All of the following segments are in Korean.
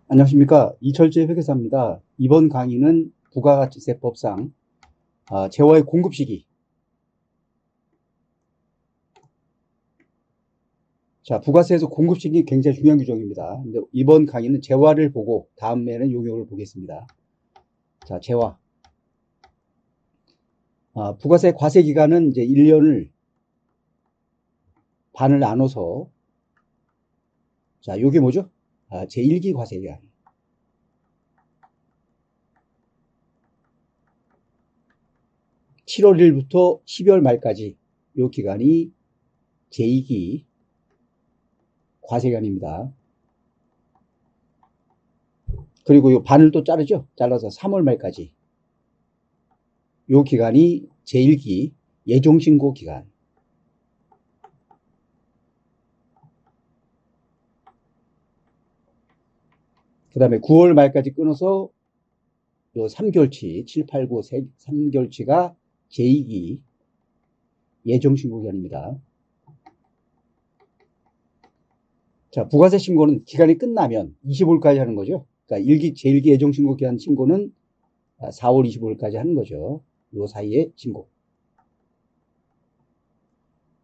안녕하십니까. 이철재 회계사입니다. 이번 강의는 부가가치세법상 재화의 공급 시기. 자, 부가세에서 공급 시기 굉장히 중요한 규정입니다. 근데 이번 강의는 재화를 보고 다음에는 용역을 보겠습니다. 자, 재화. 부가세 과세 기간은 이제 1년을 반을 나눠서, 자, 요게 뭐죠? 제1기 과세 기간. (7월 1일부터 12월 말까지) 요 기간이 제2기 과세기간입니다. 그리고 요 반을 또 자르죠. 잘라서 3월 말까지. 요 기간이 제1기 예정신고 기간. 그 다음에 9월 말까지 끊어서 요 3개월치, 7, 8, 9, 3개월치가 제2기 예정신고 기간입니다. 자, 부가세 신고는 기간이 끝나면 25일까지 하는 거죠. 그러니까 제1기 예정신고 기간 신고는 4월 25일까지 하는 거죠. 요 사이에 신고.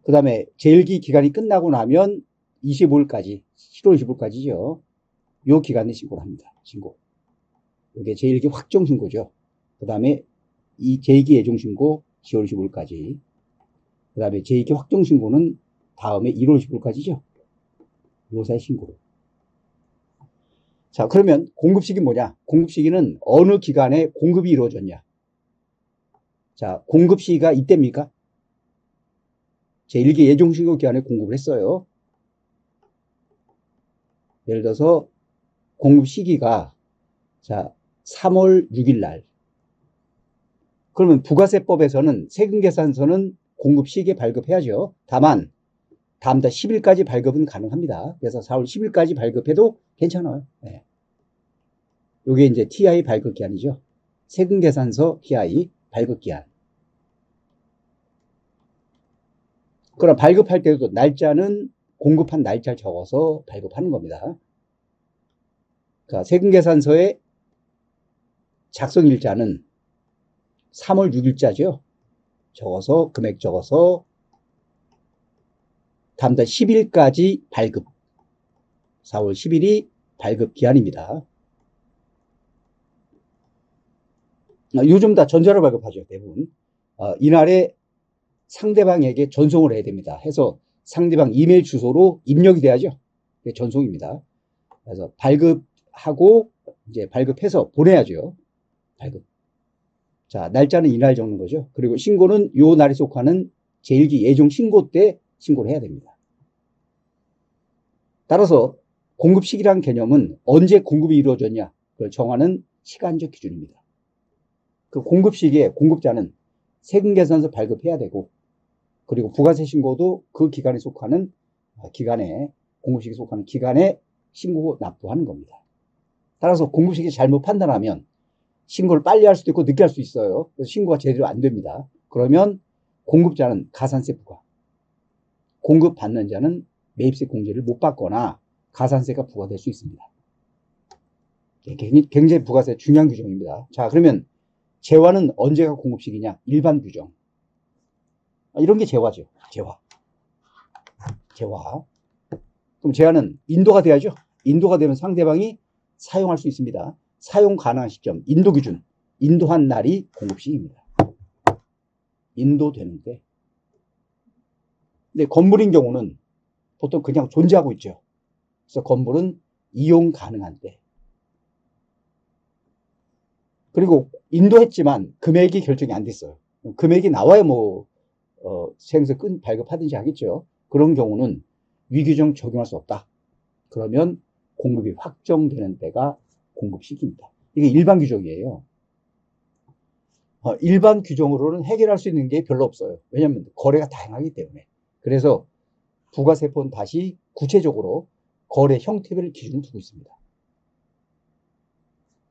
그 다음에 제1기 기간이 끝나고 나면 25일까지, 7월 25일까지죠. 요 기간에 신고를 합니다. 신고. 이게 제1기 확정 신고죠. 그 다음에 이 제2기 예정 신고 10월 15일까지. 그 다음에 제2기 확정 신고는 다음에 1월 15일까지죠. 요 사이 신고. 자, 그러면 공급 시기 뭐냐? 공급 시기는 어느 기간에 공급이 이루어졌냐? 자, 공급 시기가 이때입니까? 제1기 예정 신고 기간에 공급을 했어요. 예를 들어서 공급 시기가 자 3월 6일 날. 그러면 부가세법에서는 세금계산서는 공급 시기에 발급해야죠. 다만 다음 달 10일까지 발급은 가능합니다. 그래서 4월 10일까지 발급해도 괜찮아요. 네. 이게 이제 TI 발급 기한이죠. 세금계산서 TI 발급 기한. 그럼 발급할 때도 날짜는 공급한 날짜를 적어서 발급하는 겁니다. 그러니까 세금계산서의 작성일자는 3월 6일자죠. 적어서 금액 적어서 다음 달 10일까지 발급. 4월 10일이 발급 기한입니다. 요즘 다 전자로 발급하죠. 대부분. 이날에 상대방에게 전송을 해야 됩니다. 해서 상대방 이메일 주소로 입력이 돼야죠. 그게 전송입니다. 그래서 발급하고 이제 발급해서 보내야죠. 발급. 자, 날짜는 이날 적는 거죠. 그리고 신고는 요 날에 속하는 제1기 예정 신고 때 신고를 해야 됩니다. 따라서 공급 시기라는 개념은 언제 공급이 이루어졌냐 그걸 정하는 시간적 기준입니다. 그 공급 시기에 공급자는 세금계산서 발급해야 되고 그리고 부가세 신고도 그 기간에 속하는 기간에 공급 시기에 속하는 기간에 신고 납부하는 겁니다. 따라서 공급 시기 잘못 판단하면 신고를 빨리 할 수도 있고 늦게 할 수 있어요. 그래서 신고가 제대로 안 됩니다. 그러면 공급자는 가산세 부과, 공급받는 자는 매입세 공제를 못 받거나 가산세가 부과될 수 있습니다. 굉장히 부가세 중요한 규정입니다. 자, 그러면 재화는 언제가 공급 시기냐? 일반 규정. 이런 게 재화죠. 재화. 그럼 재화는 인도가 돼야죠. 인도가 되면 상대방이 사용할 수 있습니다. 사용 가능한 시점, 인도 기준. 인도한 날이 공급 시기입니다. 인도되는데. 근데 건물인 경우는 보통 그냥 존재하고 있죠. 그래서 건물은 이용 가능한 때. 그리고 인도했지만 금액이 결정이 안 됐어요. 금액이 나와야 세금서 발급하든지 하겠죠. 그런 경우는 위규정 적용할 수 없다. 그러면 공급이 확정되는 때가 공급 시기입니다. 이게 일반 규정이에요. 일반 규정으로는 해결할 수 있는 게 별로 없어요. 왜냐하면 거래가 다양하기 때문에. 그래서 부가세법은 다시 구체적으로 거래 형태별 기준을 두고 있습니다.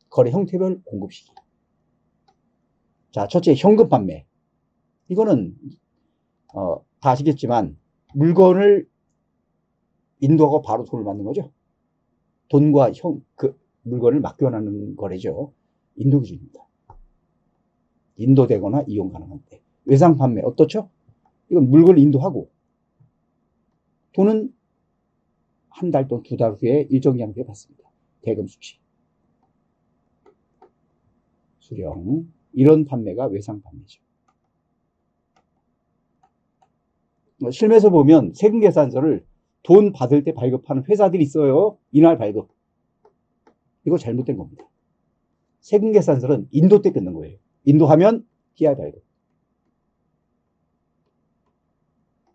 거래 형태별 공급 시기. 자, 첫째 현금 판매. 이거는 다 아시겠지만 물건을 인도하고 바로 돈을 받는 거죠. 돈과 물건을 맡겨나는 거래죠. 인도 기준입니다. 인도되거나 이용 가능한 때. 외상 판매 어떻죠? 이건 물건을 인도하고 돈은 한 달 또는 두 달 후에 일정 기간 후에 받습니다. 대금 수취. 수령. 이런 판매가 외상 판매죠. 실무에서 보면 세금계산서를 돈 받을 때 발급하는 회사들이 있어요. 이날 발급. 이거 잘못된 겁니다. 세금계산서는 인도 때 끊는 거예요. 인도하면 PI 발급.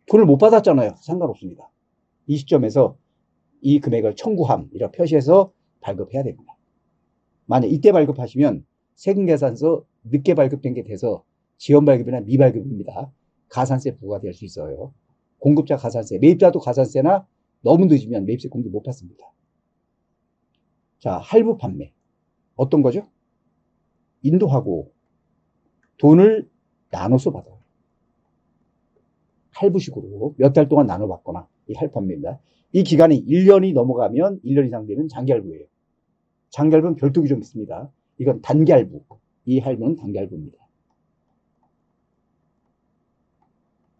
돈을 못 받았잖아요. 상관없습니다. 이 시점에서 이 금액을 청구함이라 표시해서 발급해야 됩니다. 만약 이때 발급하시면 세금계산서 늦게 발급된 게 돼서 지연발급이나 미발급입니다. 가산세 부과될 수 있어요. 공급자 가산세, 매입자도 가산세나 너무 늦으면 매입세 공개 못 받습니다. 자, 할부 판매. 어떤 거죠? 인도하고 돈을 나눠서 받아요. 할부식으로 몇 달 동안 나눠 받거나 이 할부 판매입니다. 이 기간이 1년이 넘어가면 1년 이상 되면 장기할부예요. 장기할부는 별도 규정이 있습니다. 이건 단기할부. 이 할부는 단기할부입니다.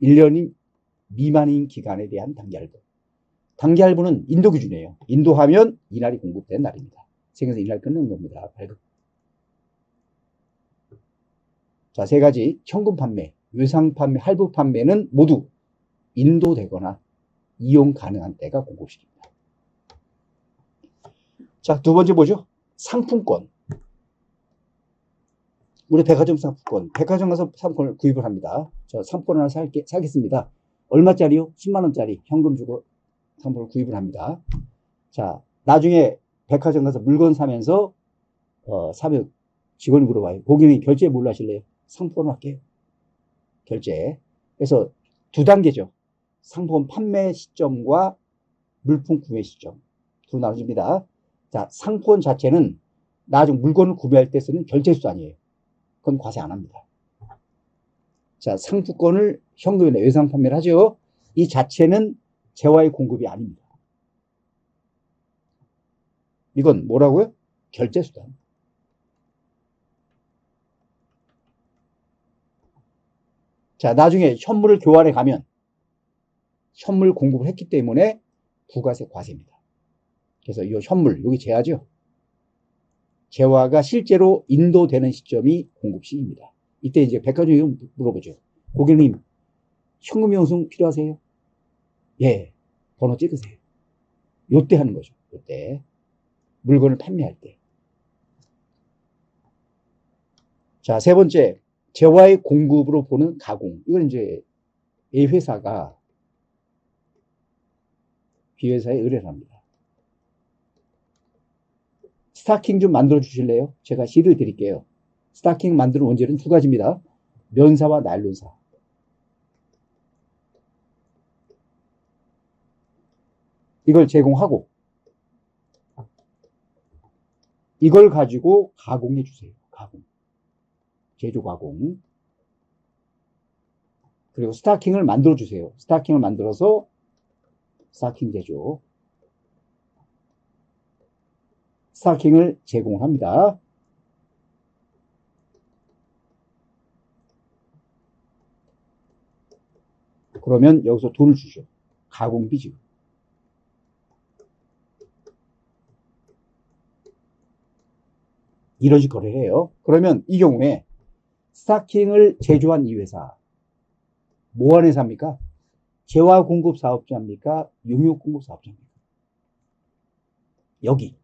1년이 미만인 기간에 대한 단기할부. 단기할부는 인도 기준이에요. 인도하면 이날이 공급된 날입니다. 생에서 이날 끊는 겁니다. 발급. 자, 세 가지 현금 판매, 외상 판매, 할부 판매는 모두 인도되거나 이용 가능한 때가 공급시입니다. 자, 두 번째 뭐죠? 상품권. 우리 백화점 상품권. 백화점 가서 상품권을 구입을 합니다. 저 상품권 하나 사겠습니다. 얼마짜리요? 10만원짜리 현금 주고 상품을 구입을 합니다. 자, 나중에 백화점 가서 물건 사면서, 사면 직원이 물어봐요. 고객님 결제 뭘로 하실래요? 상품권으로 할게요. 결제. 그래서 두 단계죠. 상품 판매 시점과 물품 구매 시점. 두 나눠집니다. 자, 상품권 자체는 나중 물건을 구매할 때 쓰는 결제수단이에요. 그건 과세 안 합니다. 자, 상품권을 현금이나 외상 판매를 하죠. 이 자체는 재화의 공급이 아닙니다. 이건 뭐라고요? 결제수단. 자, 나중에 현물을 교환해 가면 현물 공급을 했기 때문에 부가세 과세입니다. 그래서 이 현물, 여기 재화죠. 재화가 실제로 인도되는 시점이 공급 시입니다. 이때 이제 백화점이 물어보죠. 고객님, 현금 영수증 필요하세요? 예, 번호 찍으세요. 요때 하는 거죠. 요때. 물건을 판매할 때. 자, 세 번째. 재화의 공급으로 보는 가공. 이건 이제 A 회사가 B 회사에 의뢰를 합니다. 스타킹 좀 만들어 주실래요? 제가 실을 드릴게요. 스타킹 만드는 원재료는 두 가지입니다. 면사와 나일론사. 이걸 제공하고 이걸 가지고 가공해 주세요. 가공. 제조 가공. 그리고 스타킹을 만들어 주세요. 스타킹을 만들어서 스타킹 제조. 스타킹을 제공을 합니다. 그러면 여기서 돈을 주죠. 가공비 지급. 이런 식으로 거래를 해요. 그러면 이 경우에 스타킹을 제조한 이 회사 뭐 하는 회사입니까? 재화 공급 사업자입니까? 용역 공급 사업자입니까? 여기.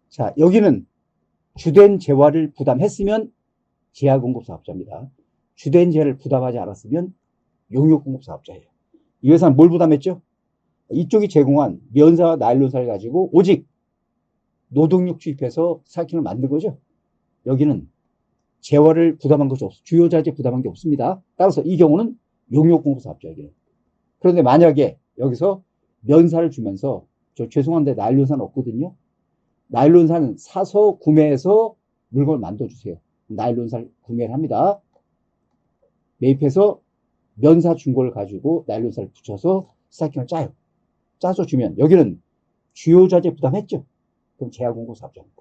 자, 여기는 주된 재화를 부담했으면 재화 공급 사업자입니다. 주된 재화를 부담하지 않았으면 용역 공급 사업자예요. 이 회사는 뭘 부담했죠? 이쪽이 제공한 면사와 나일론사를 가지고 오직 노동력 투입해서 스타킹을 만든 거죠. 여기는 재화를 부담한 것이 없어. 주요 자재 부담한 게 없습니다. 따라서 이 경우는 용역 공급 사업자 여기는. 그런데 만약에 여기서 면사를 주면서 저 죄송한데 나일론사는 없거든요. 나일론사는 사서 구매해서 물건을 만들어주세요. 나일론사를 구매를 합니다. 매입해서 면사 준 걸 가지고 나일론사를 붙여서 스타킹을 짜요. 짜서 주면 여기는 주요 자재 부담했죠. 그럼 재화공고 사업자입니다.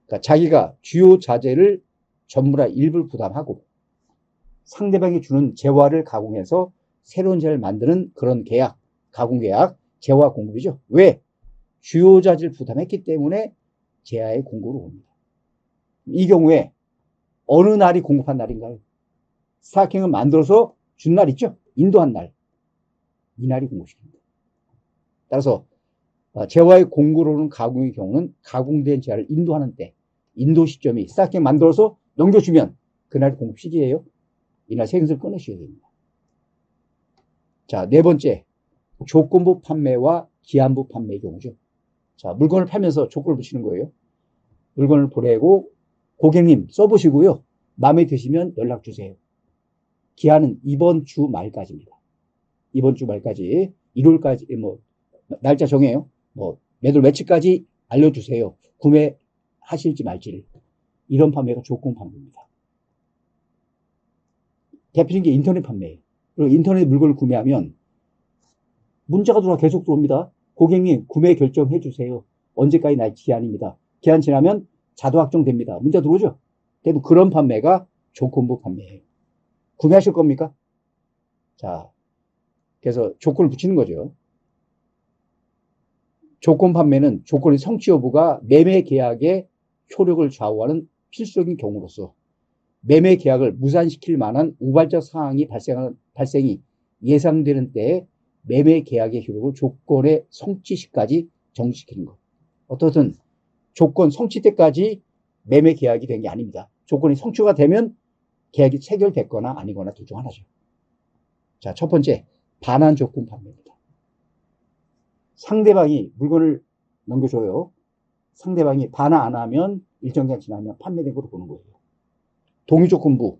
그러니까 자기가 주요 자재를 전부나 일부를 부담하고 상대방이 주는 재화를 가공해서 새로운 재를 만드는 그런 계약, 가공계약, 재화 공급이죠. 왜? 주요 자재를 부담했기 때문에 재화의 공고로 옵니다. 이 경우에 어느 날이 공급한 날인가요? 스타킹을 만들어서 준 날 있죠? 인도한 날. 이 날이 공급시킵니다. 따라서 재화의 공고로는 가공의 경우는 가공된 재화를 인도하는 때, 인도 시점이 스타킹 만들어서 넘겨주면 그날 공급 시기예요. 이날 세금을 끊으셔야 됩니다. 자, 네 번째, 조건부 판매와 기한부 판매의 경우죠. 자, 물건을 팔면서 조건을 붙이는 거예요. 물건을 보내고 고객님 써보시고요. 마음에 드시면 연락 주세요. 기한은 이번 주 말까지입니다. 이번 주 말까지 1월까지 날짜 정해요. 매달 며칠까지 알려주세요. 구매하실지 말지를. 이런 판매가 조건 판매입니다. 대표적인 게 인터넷 판매예요. 그리고 인터넷 물건을 구매하면 문자가 들어와 계속 들어옵니다. 고객님 구매 결정해 주세요. 언제까지 날 기한입니다. 기한 지나면 자동 확정됩니다. 문자 들어오죠? 대부분 그런 판매가 조건부 판매예요. 구매하실 겁니까? 자, 그래서 조건을 붙이는 거죠. 조건 판매는 조건의 성취 여부가 매매 계약의 효력을 좌우하는 필수적인 경우로서 매매 계약을 무산시킬 만한 우발적 상황이 발생이 예상되는 때에 매매 계약의 효력을 조건의 성취 시까지 정지시키는 것. 어떻든 조건 성취 때까지 매매 계약이 된 게 아닙니다. 조건이 성취가 되면 계약이 체결됐거나 아니거나 둘 중 하나죠. 자, 첫 번째, 반환 조건 판매입니다. 상대방이 물건을 넘겨줘요. 상대방이 반환 안 하면 일정 기간 지나면 판매된 걸로 보는 거예요. 동의 조건부,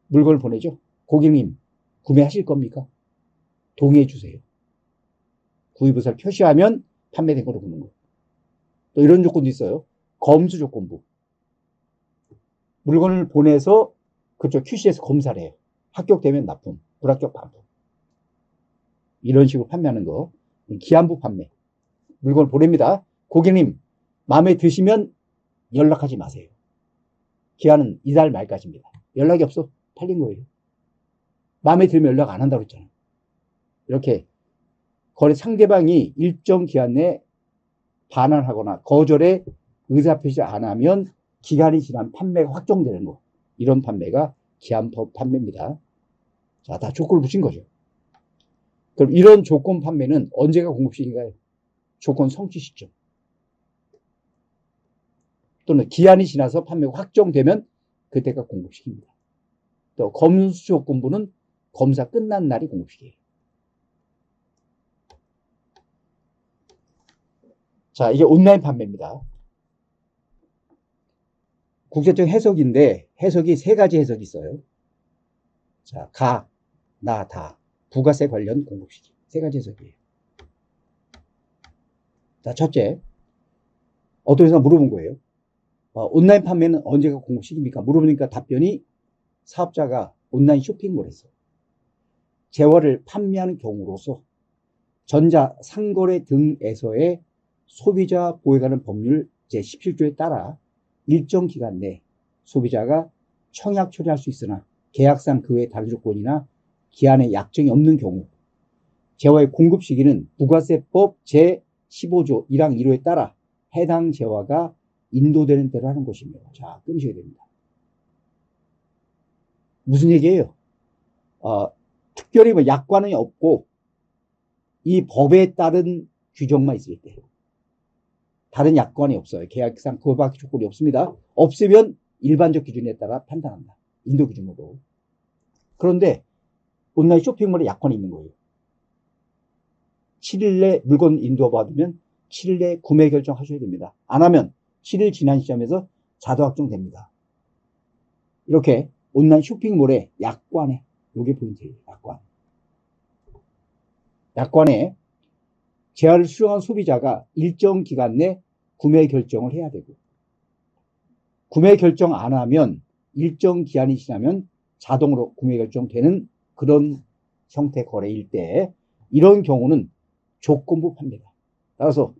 물건을 보내죠. 고객님, 구매하실 겁니까? 동의해 주세요. 구입의사를 표시하면 판매된 걸로 보는 거예요. 또 이런 조건도 있어요. 검수 조건부. 물건을 보내서 그쪽 QC에서 검사를 해요. 합격되면 납품, 불합격 반품. 이런 식으로 판매하는 거. 기한부 판매. 물건을 보냅니다. 고객님, 마음에 드시면 연락하지 마세요. 기한은 이달 말까지입니다. 연락이 없어? 팔린 거예요. 마음에 들면 연락 안 한다고 했잖아요. 이렇게 거래 상대방이 일정 기한 내에 반환하거나 거절에 의사표시 안 하면 기간이 지난 판매가 확정되는 거. 이런 판매가 기한법 판매입니다. 자, 다 조건을 붙인 거죠. 그럼 이런 조건 판매는 언제가 공급시기인가요? 조건 성취 시점. 또는 기한이 지나서 판매가 확정되면 그때가 공급시기입니다. 또 검수 조건부는 검사 끝난 날이 공급시기예요. 자, 이게 온라인 판매입니다. 국제적 해석인데 해석이 세 가지 해석이 있어요. 자, 가, 나, 다. 부가세 관련 공급시기. 세 가지 해석이에요. 자, 첫째. 어떤 회사가 물어본 거예요. 온라인 판매는 언제가 공급시기입니까? 물어보니까 답변이 사업자가 온라인 쇼핑몰 에서 재화를 판매하는 경우로서 전자 상거래 등에서의 소비자 보호에 관한 법률 제17조에 따라 일정 기간 내 소비자가 청약 처리할 수 있으나 계약상 그 외의 다른 조건이나 기한에 약정이 없는 경우 재화의 공급 시기는 부가세법 제15조 1항 1호에 따라 해당 재화가 인도되는 대로 하는 것입니다. 자, 끊으셔야 됩니다. 무슨 얘기예요? 특별히 약관이 없고 이 법에 따른 규정만 있을 때 다른 약관이 없어요. 계약상 그거밖에 조건이 없습니다. 없으면 일반적 기준에 따라 판단한다. 인도 기준으로. 그런데 온라인 쇼핑몰에 약관이 있는 거예요. 7일 내 물건 인도받으면 7일 내에 구매 결정하셔야 됩니다. 안 하면 7일 지난 시점에서 자동 확정됩니다. 이렇게 온라인 쇼핑몰에 약관에, 이게 포인트예요. 약관에 재화를 수령한 소비자가 일정 기간 내 구매 결정을 해야 되고 구매 결정 안 하면 일정 기한이 지나면 자동으로 구매 결정되는 그런 형태 거래일 때 이런 경우는 조건부 판매다. 따라서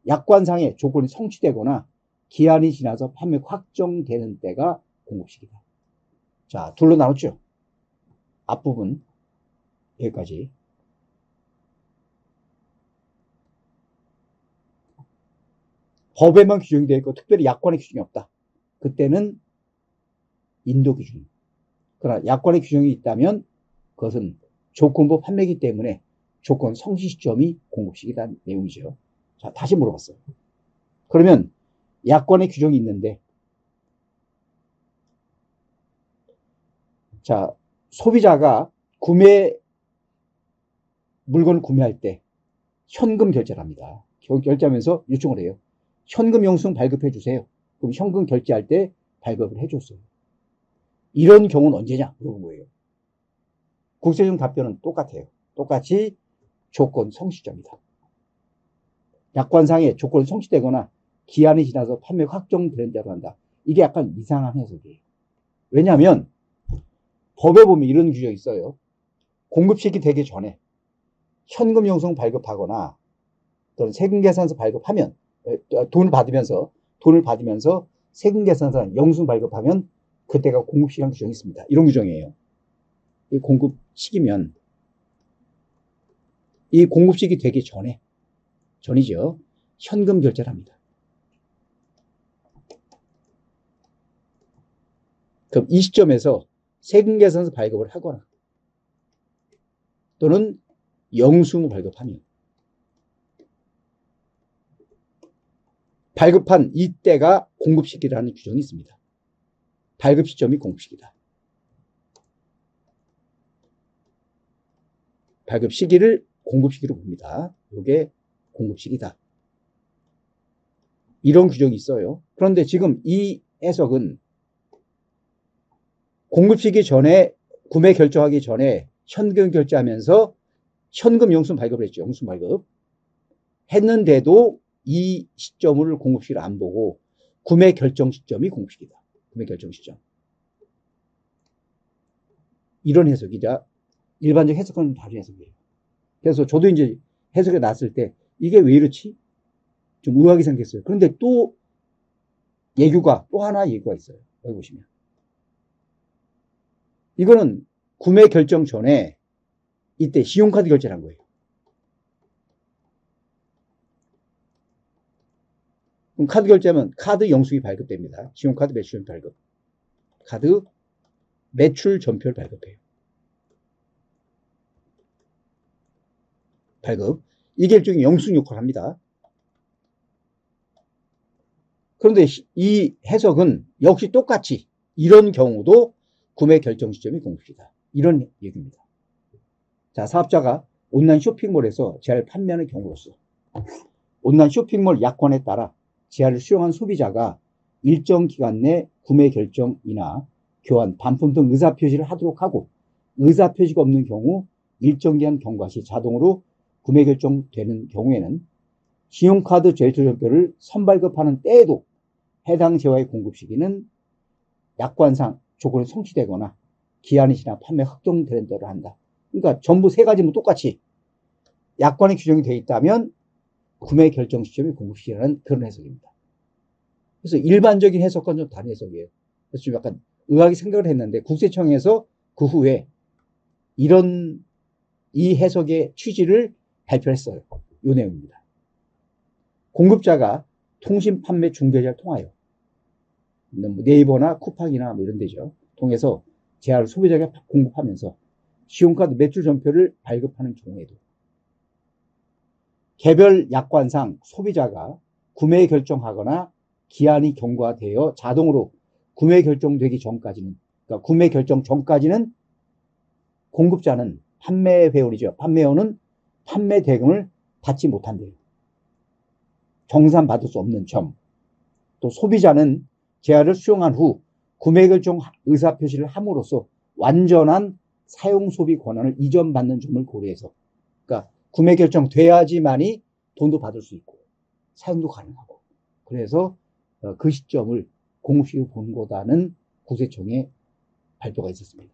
약관상의 조건이 성취되거나 기한이 지나서 판매 확정되는 때가 공급시기다. 자, 둘로 나눴죠. 앞부분 여기까지. 법에만 규정이 되어 있고 특별히 약관의 규정이 없다. 그때는 인도 기준. 그러나 약관의 규정이 있다면 그것은 조건부 판매이기 때문에 조건 성취 시점이 공급시기라는 내용이죠. 자, 다시 물어봤어요. 그러면 약관의 규정이 있는데, 자, 소비자가 물건을 구매할 때 현금 결제를 합니다. 결제하면서 요청을 해요. 현금 영수증 발급해 주세요. 그럼 현금 결제할 때 발급을 해줬어요. 이런 경우는 언제냐 물어본 거예요. 국세청 답변은 똑같아요. 똑같이 조건 성취점이다. 약관상의 조건이 성취되거나 기한이 지나서 판매 확정되는 대로 한다. 이게 약간 이상한 해석이에요. 왜냐하면 법에 보면 이런 규정이 있어요. 공급시기 되기 전에 현금 영수증 발급하거나 또는 세금계산서 발급하면 돈을 받으면서 세금계산서 영수증 발급하면 그때가 공급시기란 규정이 있습니다. 이런 규정이에요. 이 공급시기면 이 공급시기 되기 전이죠. 현금 결제를 합니다. 그럼 이 시점에서 세금계산서 발급을 하거나 또는 영수증을 발급하면 발급한 이때가 공급시기라는 규정이 있습니다. 발급 시점이 공급시기다. 발급 시기를 공급시기로 봅니다. 이게 공급시기다. 이런 규정이 있어요. 그런데 지금 이 해석은 공급시기 전에 구매 결정하기 전에 현금 결제하면서 현금 영수증 발급을 했죠. 영수증 발급. 했는데도 이 시점을 공급시기를 안 보고 구매 결정 시점이 공급시기다. 구매 결정 시점. 이런 해석이자 일반적 해석과는 다른 해석이에요. 그래서 저도 이제 해석에 났을 때 이게 왜 이렇지? 좀 의아하게 생겼어요. 그런데 또 하나 예규가 있어요. 여기 보시면. 이거는 구매 결정 전에 이때 신용카드 결제를 한 거예요. 그럼 카드 결제하면 카드 영수증이 발급됩니다. 신용카드 매출 발급. 카드 매출 전표를 발급해요. 발급. 이게 일종의 영수증 역할을 합니다. 그런데 이 해석은 역시 똑같이 이런 경우도 구매 결정 시점이 공급시기다. 이런 얘기입니다. 자, 사업자가 온라인 쇼핑몰에서 제한을 판매하는 경우로서 온라인 쇼핑몰 약관에 따라 제한을 수용한 소비자가 일정 기간 내 구매 결정이나 교환, 반품 등 의사표시를 하도록 하고 의사표시가 없는 경우 일정 기간 경과 시 자동으로 구매 결정되는 경우에는 신용카드 제출전표를 선발급하는 때에도 해당 재화의 공급 시기는 약관상 조건이 성취되거나 기한이 지나 판매 확정되는 대로 한다. 그러니까 전부 세 가지는 똑같이 약관에 규정이 되어 있다면 구매 결정 시점이 공급 시기라는 그런 해석입니다. 그래서 일반적인 해석과는 좀 다른 해석이에요. 그래서 좀 약간 의아하게 생각을 했는데 국세청에서 그 후에 이 해석의 취지를 발표했어요. 이 내용입니다. 공급자가 통신 판매 중개자를 통하여 네이버나 쿠팡이나 뭐 이런 데죠. 통해서 제한을 소비자에게 공급하면서 신용카드 매출 전표를 발급하는 경우에도 개별 약관상 소비자가 구매 결정하거나 기한이 경과되어 자동으로 구매 결정되기 전까지는, 그러니까 구매 결정 전까지는 공급자는 판매회원이죠. 판매원은 판매 대금을 받지 못한대요. 정산받을 수 없는 점. 또 소비자는 제한을 수용한 후 구매 결정 의사표시를 함으로써 완전한 사용 소비 권한을 이전받는 점을 고려해서, 그러니까 구매 결정 돼야지만이 돈도 받을 수 있고 사용도 가능하고, 그래서 그 시점을 공급시기로 본 거다는 국세청의 발표가 있었습니다.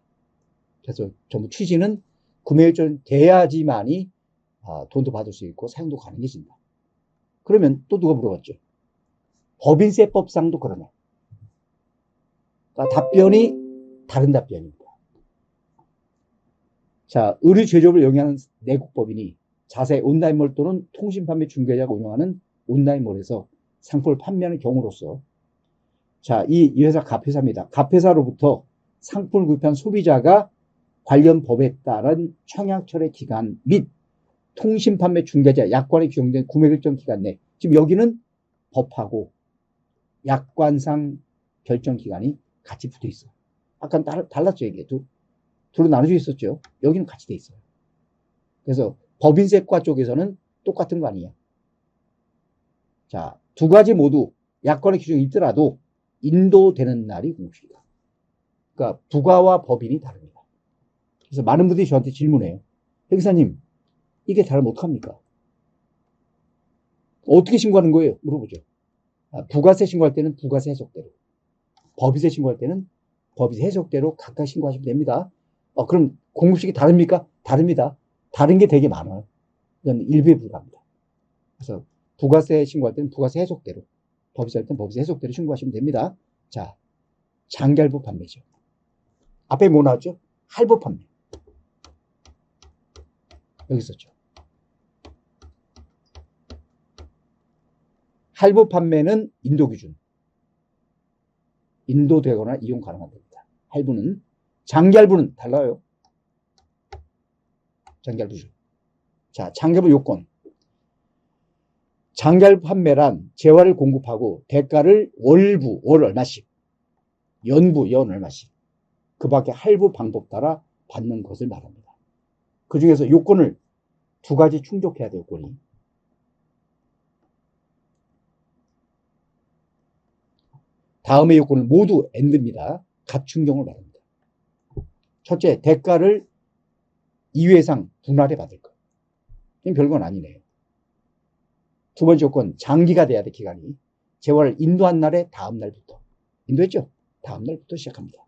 그래서 전부 취지는 구매 결정 돼야지만이 돈도 받을 수 있고 사용도 가능해진다. 그러면 또 누가 물어봤죠? 법인세법상도 그러냐? 그러니까 답변이 다른 답변입니다. 자, 의류 제조업을 영위하는 내국법인이 자사의 온라인몰 또는 통신판매 중개자가 운영하는 온라인몰에서 상품을 판매하는 경우로서, 자, 이 회사 갑회사입니다. 갑회사로부터 상품을 구입한 소비자가 관련 법에 따른 청약철의 기간 및 통신판매 중개자 약관에 규정된 구매 결정 기간 내, 지금 여기는 법하고 약관상 결정 기간이 같이 붙어 있어요. 아까 달랐죠, 이게. 둘로 나눠져 있었죠. 여기는 같이 돼 있어요. 그래서 법인세과 쪽에서는 똑같은 거 아니에요. 자, 두 가지 모두 약관의 규정이 있더라도 인도되는 날이 공식이다. 그러니까 부가와 법인이 다릅니다. 그래서 많은 분들이 저한테 질문해요. 회계사님, 이게 다르면 어떡합니까? 어떻게 신고하는 거예요? 물어보죠. 부가세 신고할 때는 부가세 해석대로, 법인세 신고할 때는 법인세 해석대로 각각 신고하시면 됩니다. 그럼 공급식이 다릅니까? 다릅니다. 다른 게 되게 많아요. 이건 일부에 불과합니다. 그래서 부가세 신고할 때는 부가세 해석대로, 법인세 할 때는 법인세 해석대로 신고하시면 됩니다. 자, 장기할부 판매죠. 앞에 뭐 나왔죠? 할부 판매. 여기 있었죠. 할부 판매는 인도 기준. 인도되거나 이용 가능한 겁니다. 할부는. 장기할부는 달라요. 장기할부죠. 자, 장기할부 요건. 장기할부 판매란 재화를 공급하고 대가를 월부, 월 얼마씩, 연부, 연 얼마씩, 그 밖에 할부 방법 따라 받는 것을 말합니다. 그 중에서 요건을 두 가지 충족해야 돼요, 요건이. 다음의 요건을 모두 AND입니다. 갖춘 경우를 말합니다. 첫째, 대가를 2회 이상 분할해 받을 것. 이건 별건 아니네요. 두 번째 요건, 장기가 돼야 돼, 기간이. 재화를 인도한 날의 다음 날부터. 인도했죠? 다음 날부터 시작합니다.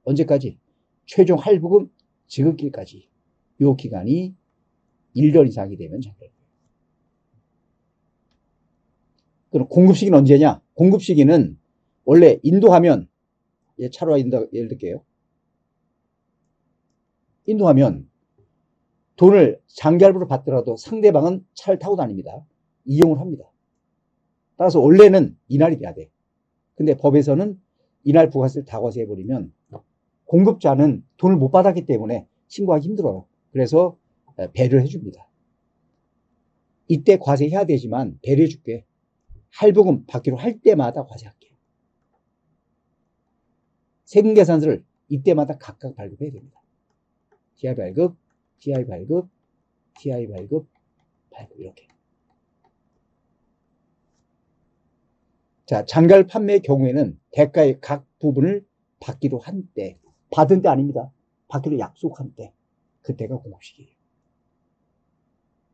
언제까지? 최종 할부금 지급기까지. 요 기간이 1년 이상이 되면 장기할부. 그럼 공급 시기는 언제냐? 공급 시기는 원래 인도하면, 차로 예를 들게요. 인도하면 돈을 장기할부로 받더라도 상대방은 차를 타고 다닙니다. 이용을 합니다. 따라서 원래는 이날이 돼야 돼. 근데 법에서는 이날 부가세를 다과세 해버리면 공급자는 돈을 못 받았기 때문에 신고하기 힘들어요. 그래서 배려를 해줍니다. 이때 과세해야 되지만 배려해줄게. 할부금 받기로 할 때마다 과세할게. 세금계산서를 이때마다 각각 발급해야 됩니다. TI 발급, TI 발급, TI 발급, 발급 이렇게. 자, 장기할부 판매의 경우에는 대가의 각 부분을 받기로 한 때, 받은 때 아닙니다. 받기로 약속한 때, 그때가 공급시기예요.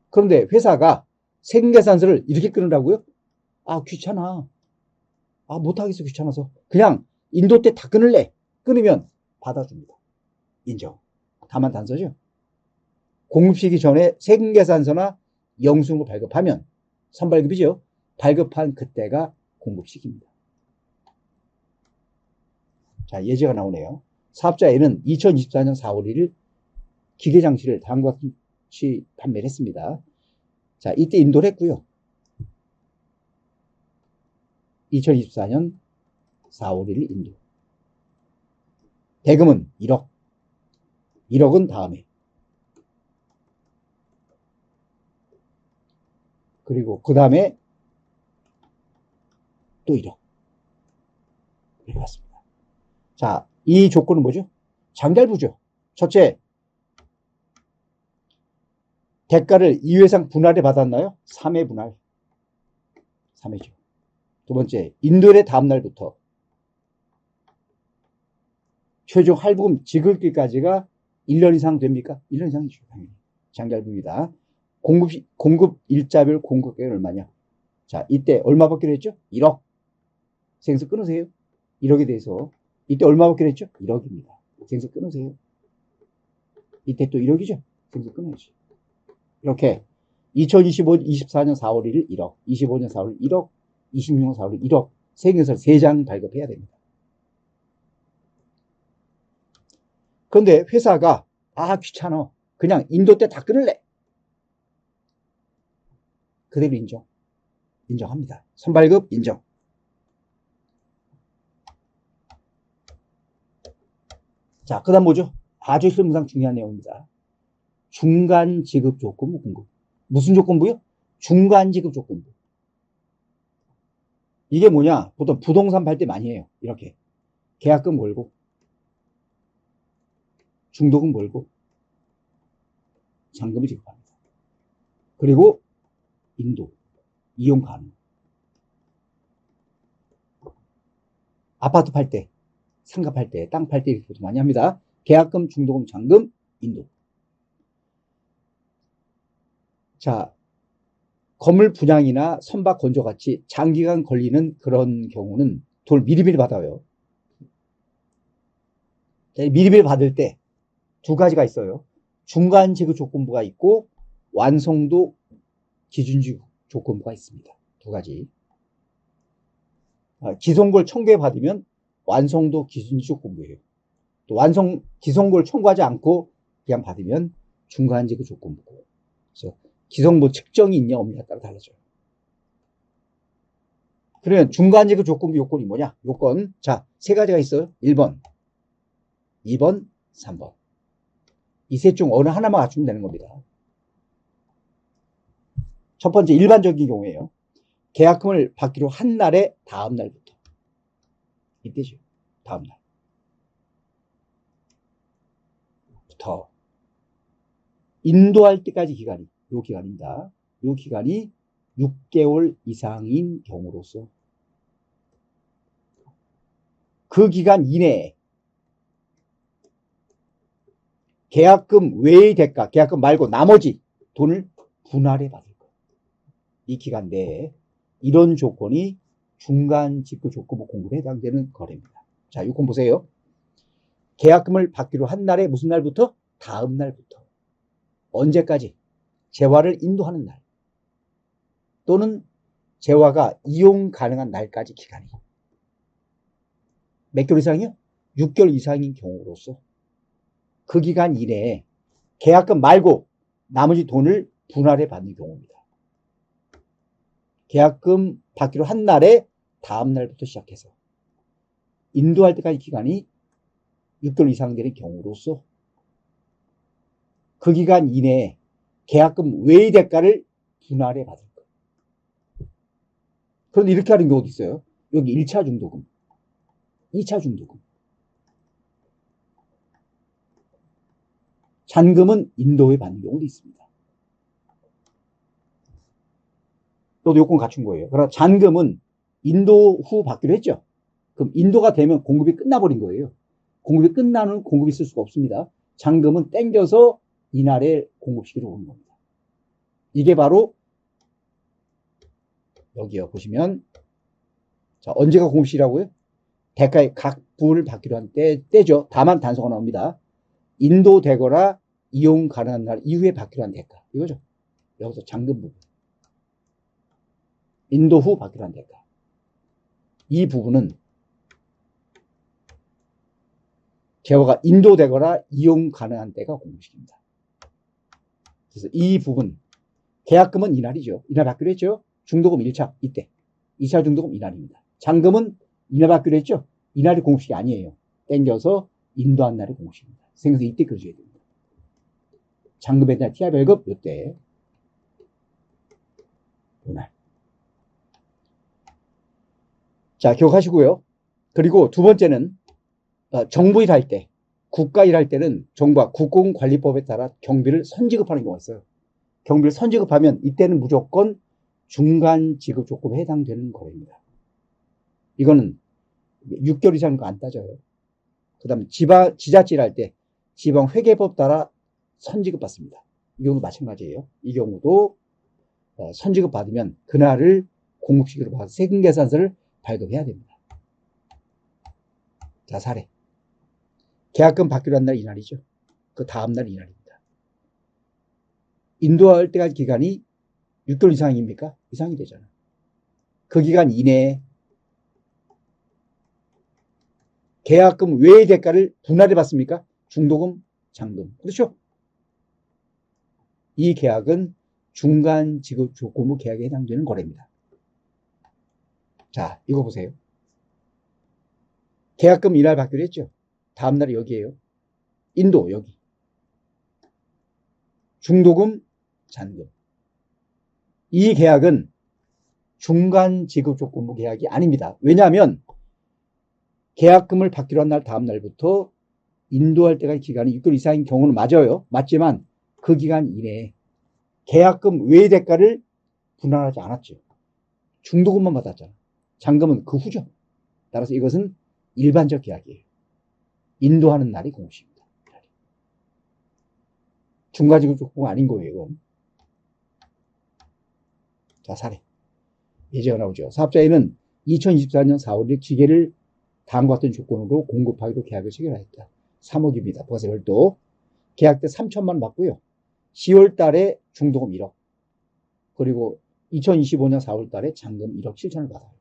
그런데 회사가 세금계산서를 이렇게 끊으라고요? 귀찮아. 못하겠어, 귀찮아서. 그냥 인도 때 다 끊을래. 끊으면 받아줍니다. 인정. 다만 단서죠. 공급시기 전에 세금계산서나 영수증을 발급하면 선발급이죠. 발급한 그때가 공급시기입니다. 자, 예제가 나오네요. 사업자 A는 2024년 4월 1일 기계장치를 다음과 같이 판매를 했습니다. 자, 이때 인도를 했고요. 2024년 4월 1일 인도. 대금은 1억. 1억은 다음에. 그리고 그 다음에 또 1억. 이렇게 봤습니다. 자, 이 조건은 뭐죠? 장기할부죠. 첫째, 대가를 2회 이상 분할해 받았나요? 3회 분할. 3회죠. 두 번째, 인도의 다음 날부터 최종 할부금 지급기까지가 1년 이상 됩니까? 1년 이상이죠. 당연히. 장기할부입니다. 공급 일자별 공급액은 얼마냐? 자, 이때 얼마 받기로 했죠? 1억. 생수 끊으세요. 1억에 대해서. 이때 얼마 받기로 했죠? 1억입니다. 생수 끊으세요. 이때 또 1억이죠? 생수 끊어야지. 이렇게 24년 4월 1일 1억, 25년 4월 1억, 26년 4월 1억, 세금계산 3장 발급해야 됩니다. 그런데 회사가 귀찮아. 그냥 인도 때 다 끊을래. 그대로 인정합니다. 선발급 인정. 자, 그 다음 뭐죠? 아주 실무상 중요한 내용입니다. 중간 지급 조건부 공급. 무슨 조건부요? 중간 지급 조건부. 이게 뭐냐? 보통 부동산 팔 때 많이 해요. 이렇게. 계약금 걸고, 중도금 걸고, 잔금을 지급합니다. 그리고 인도, 이용 가능. 아파트 팔 때, 상가 팔 때, 땅 팔 때 이렇게 많이 합니다. 계약금, 중도금, 잔금, 인도. 자, 건물 분양이나 선박 건조 같이 장기간 걸리는 그런 경우는 돈을 미리미리 받아요. 미리미리 받을 때 두 가지가 있어요. 중간 지급 조건부가 있고 완성도 기준 지급 조건부가 있습니다. 두 가지. 기성골 청구해 받으면 완성도 기준 지급 조건부예요. 또 기성골 청구하지 않고 그냥 받으면 중간 지급 조건부고. 그래서 기성보 측정이 있냐 없냐에 따라 달라져요. 그러면 중간 지급 조건부 요건이 뭐냐? 요건. 자, 세 가지가 있어요. 1번, 2번, 3번. 이 셋 중 어느 하나만 갖추면 되는 겁니다. 첫 번째, 일반적인 경우에요. 계약금을 받기로 한 날의 다음 날부터. 이때죠. 다음 날. 부터. 인도할 때까지 기간이, 요 기간입니다. 요 기간이 6개월 이상인 경우로서 그 기간 이내에 계약금 외의 대가, 계약금 말고 나머지 돈을 분할해 받을 거예요. 이 기간 내에 이런 조건이 중간 지급 조건부 공급에 해당되는 거래입니다. 자, 요건 보세요. 계약금을 받기로 한 날에 무슨 날부터? 다음 날부터. 언제까지? 재화를 인도하는 날. 또는 재화가 이용 가능한 날까지 기간이. 몇 개월 이상이요? 6개월 이상인 경우로서 그 기간 이내에 계약금 말고 나머지 돈을 분할해 받는 경우입니다. 계약금 받기로 한 날에 다음 날부터 시작해서 인도할 때까지 기간이 6개월 이상 되는 경우로서 그 기간 이내에 계약금 외의 대가를 분할해 받을 거예요. 그런데 이렇게 하는 경우도 있어요. 여기 1차 중도금, 2차 중도금. 잔금은 인도에 받는 경우도 있습니다. 또도 요건 갖춘 거예요. 그러나 잔금은 인도 후 받기로 했죠. 그럼 인도가 되면 공급이 끝나버린 거예요. 공급이 끝나는 공급이 있을 수가 없습니다. 잔금은 땡겨서 이날에 공급시키러 오는 겁니다. 이게 바로 여기요. 보시면 자, 언제가 공급시키라고요? 대가의 각 부분을 받기로 한 때죠. 다만 단서가 나옵니다. 인도되거나 이용 가능한 날 이후에 받기로 한 대가. 이거죠. 여기서 잔금 부분. 인도 후 받기로 한 대가. 이 부분은 재화가 인도되거나 이용 가능한 때가 공급시킵니다. 그래서 이 부분, 계약금은 이날이죠. 이날 받기로 했죠. 중도금 1차, 이때. 2차 중도금 이날입니다. 잔금은 이날 받기로 했죠. 이날이 공급식이 아니에요. 땡겨서 인도한 날이 공급식입니다. 생각해서 이때 그려줘야 됩니다. 잔금에 대한 TR 발급, 요때. 요날. 자, 기억하시고요. 그리고 두 번째는 정부 일할 때, 국가 일할 때는 정부가 국공관리법에 따라 경비를 선지급하는 경우가 있어요. 경비를 선지급하면 이때는 무조건 중간 지급 조건에 해당되는 거래입니다. 이거는 6개월 이상인 거 안 따져요. 그 다음에 지자체 일할 때 지방회계법 따라 선지급 받습니다. 이 경우도 마찬가지예요. 이 경우도 선지급 받으면 그날을 공급시기로 봐서 세금계산서를 발급해야 됩니다. 자, 사례. 계약금 받기로 한 날 이날이죠. 그 다음 날 이날입니다. 인도할 때까지 기간이 6개월 이상입니까? 이상이 되잖아. 그 기간 이내에 계약금 외의 대가를 분할해 받습니까? 중도금, 잔금. 그렇죠? 이 계약은 중간 지급 조건부 계약에 해당되는 거래입니다. 자, 이거 보세요. 계약금 이날 받기로 했죠? 다음날이 여기에요. 인도, 여기. 중도금, 잔금. 이 계약은 중간 지급 조건부 계약이 아닙니다. 왜냐하면 계약금을 받기로 한 날 다음 날부터 인도할 때까지 기간이 6개월 이상인 경우는 맞아요. 맞지만 그 기간 이내에 계약금 외의 대가를 분할하지 않았죠. 중도금만 받았잖아. 잔금은 그 후죠. 따라서 이것은 일반적 계약이에요. 인도하는 날이 공시입니다. 중간지급 조건이 아닌 거예요. 이건. 자, 사례. 예제가 나오죠. 사업자에는 2024년 4월에 기계를 다음과 같은 조건으로 공급하기로 계약을 체결하였다. 3억입니다. 부가세 별도. 계약 때 3천만 원 받고요. 10월 달에 중도금 1억. 그리고 2025년 4월 달에 잔금 1억 7천을 받아요.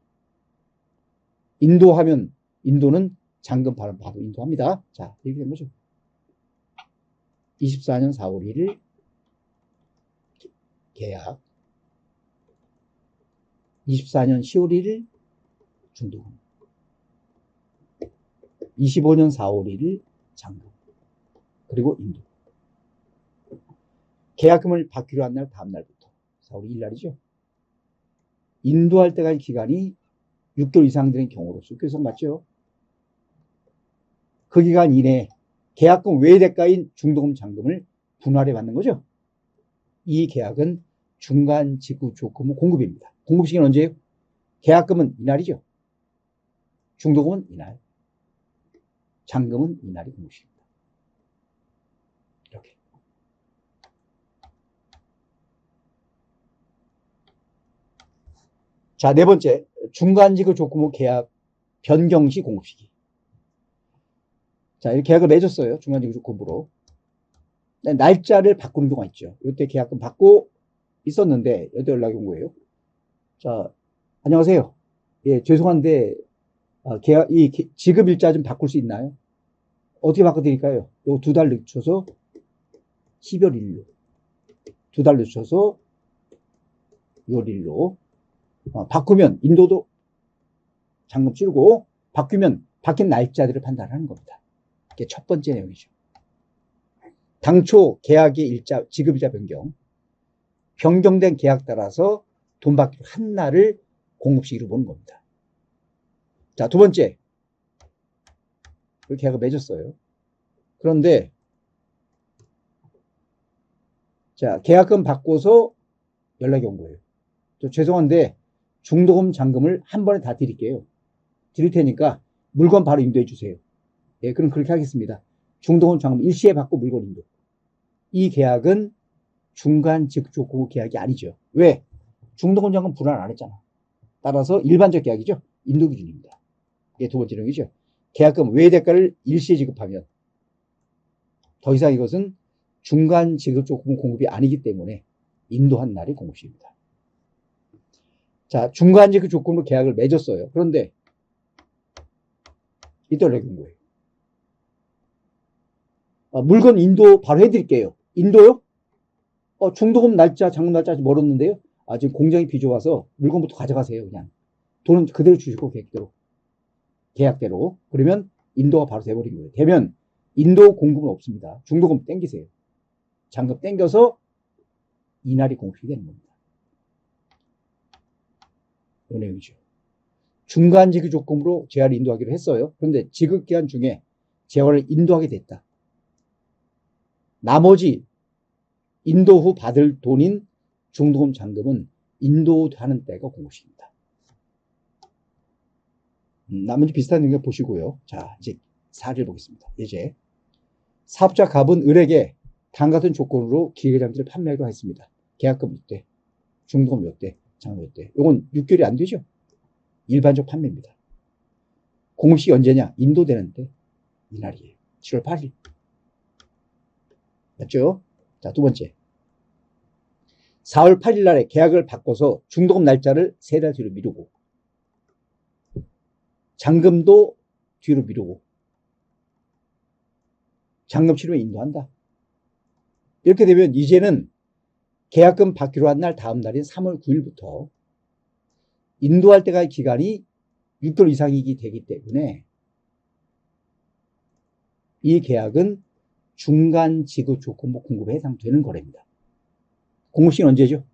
인도하면, 인도는 잔금 받아도 인도합니다. 자, 이렇게 된 거죠. 24년 4월 1일 계약. 24년 10월 1일 중도금. 25년 4월 1일 잔금. 그리고 인도. 계약금을 받기로 한 날 다음 날부터 4월 2일 날이죠. 인도할 때까지 기간이 6개월 이상 되는 경우로서 6개월 이상 맞죠? 그 기간 이내에 계약금 외의 대가인 중도금, 잔금을 분할해 받는 거죠. 이 계약은 중간 지급 조건부 공급입니다. 공급 시기는 언제예요? 계약금은 이날이죠. 중도금은 이날. 잔금은 이날이 공급 시기입니다. 이렇게. 자, 네 번째. 중간 지급 조건부 계약 변경 시 공급 시기. 자, 이렇게 계약을 맺었어요. 중간 지급 조건부로. 날짜를 바꾸는 경우가 있죠. 이때 계약금 받고 있었는데 이때 연락이 온 거예요. 자, 안녕하세요. 예, 죄송한데 계약 지급 일자 좀 바꿀 수 있나요? 어떻게 바꿔드릴까요? 요 2달 늦춰서 12월 1일로, 2달 늦춰서 6월 1일로 바꾸면 인도도 잔금 치르고 바뀌면 바뀐 날짜들을 판단하는 겁니다. 이게 첫 번째 내용이죠. 당초 계약의 일자, 지급일자 변경된 계약 따라서 돈 받기로 한 날을 공급시기로 보는 겁니다. 자, 두 번째. 계약을 맺었어요. 그런데 자, 계약금 받고서 연락이 온 거예요. 저 죄송한데 중도금, 잔금을 한 번에 다 드릴게요. 드릴 테니까 물건 바로 인도해 주세요. 예, 그럼 그렇게 하겠습니다. 중도금, 잔금 일시에 받고 물건 인도. 이 계약은 중간 지급 조건부 계약이 아니죠. 왜? 중도금, 잔금 분할 안 했잖아. 따라서 일반적 계약이죠. 인도 기준입니다. 이게 두 번째 내용이죠. 계약금 외의 대가를 일시에 지급하면 더 이상 이것은 중간 지급 조건부 공급이 아니기 때문에 인도한 날이 공급시입니다. 자, 중간 지급 조건으로 계약을 맺었어요. 그런데 이때 연락이 온 거예요. 물건 인도 바로 해드릴게요. 인도요? 중도금 날짜, 잔금 날짜 아직 멀었는데요. 지금 공장이 비좁아서 물건부터 가져가세요. 그냥 돈은 그대로 주시고 계약대로. 그러면 인도가 바로 돼버린 거예요. 되면 인도 공급은 없습니다. 중도금 땡기세요. 잔금 땡겨서 이날이 공급이 되는 겁니다. 이 내용이죠. 중간 지급 조건으로 재활을 인도하기로 했어요. 그런데 지급기간 중에 재활을 인도하게 됐다. 나머지 인도 후 받을 돈인 중도금, 잔금은 인도하는 때가 공급시입니다. 나머지 비슷한 능력 보시고요. 자, 이제 사례를 보겠습니다. 예제. 사업자 갑은 을에게 다음 같은 조건으로 기계장치를 판매하기로 했습니다. 계약금 이때, 중도금 이때, 잔금 이때. 이건 6개월이 안 되죠. 일반적 판매입니다. 공급시기 언제냐? 인도되는데 이날이에요. 7월 8일. 맞죠? 자, 두 번째. 4월 8일 날에 계약을 바꿔서 중도금 날짜를 3달 뒤로 미루고 잔금도 뒤로 미루고 잔금 치료에 인도한다. 이렇게 되면 이제는 계약금 받기로 한 날 다음 날인 3월 9일부터 인도할 때까지 기간이 6개월 이상이 되기 때문에 이 계약은 중간 지급 조건부 공급에 해당되는 거래입니다. 공급시기는 언제죠?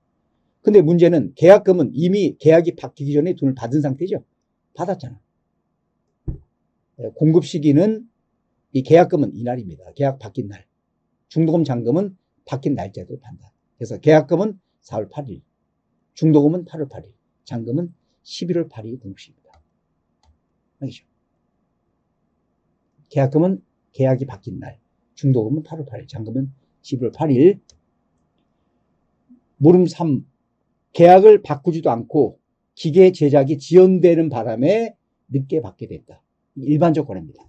근데 문제는 계약금은 이미 계약이 바뀌기 전에 돈을 받은 상태죠. 받았잖아. 공급시기는 이 계약금은 이날입니다. 계약 바뀐 날. 중도금 잔금은 바뀐 날짜를 판다. 그래서 계약금은 4월 8일, 중도금은 8월 8일, 잔금은 11월 8일 공급시기입니다. 알겠죠? 계약금은 계약이 바뀐 날, 중도금은 8월 8일, 잔금은 11월 8일. 물음 3. 계약을 바꾸지도 않고 기계 제작이 지연되는 바람에 늦게 받게 됐다. 일반적 거래입니다.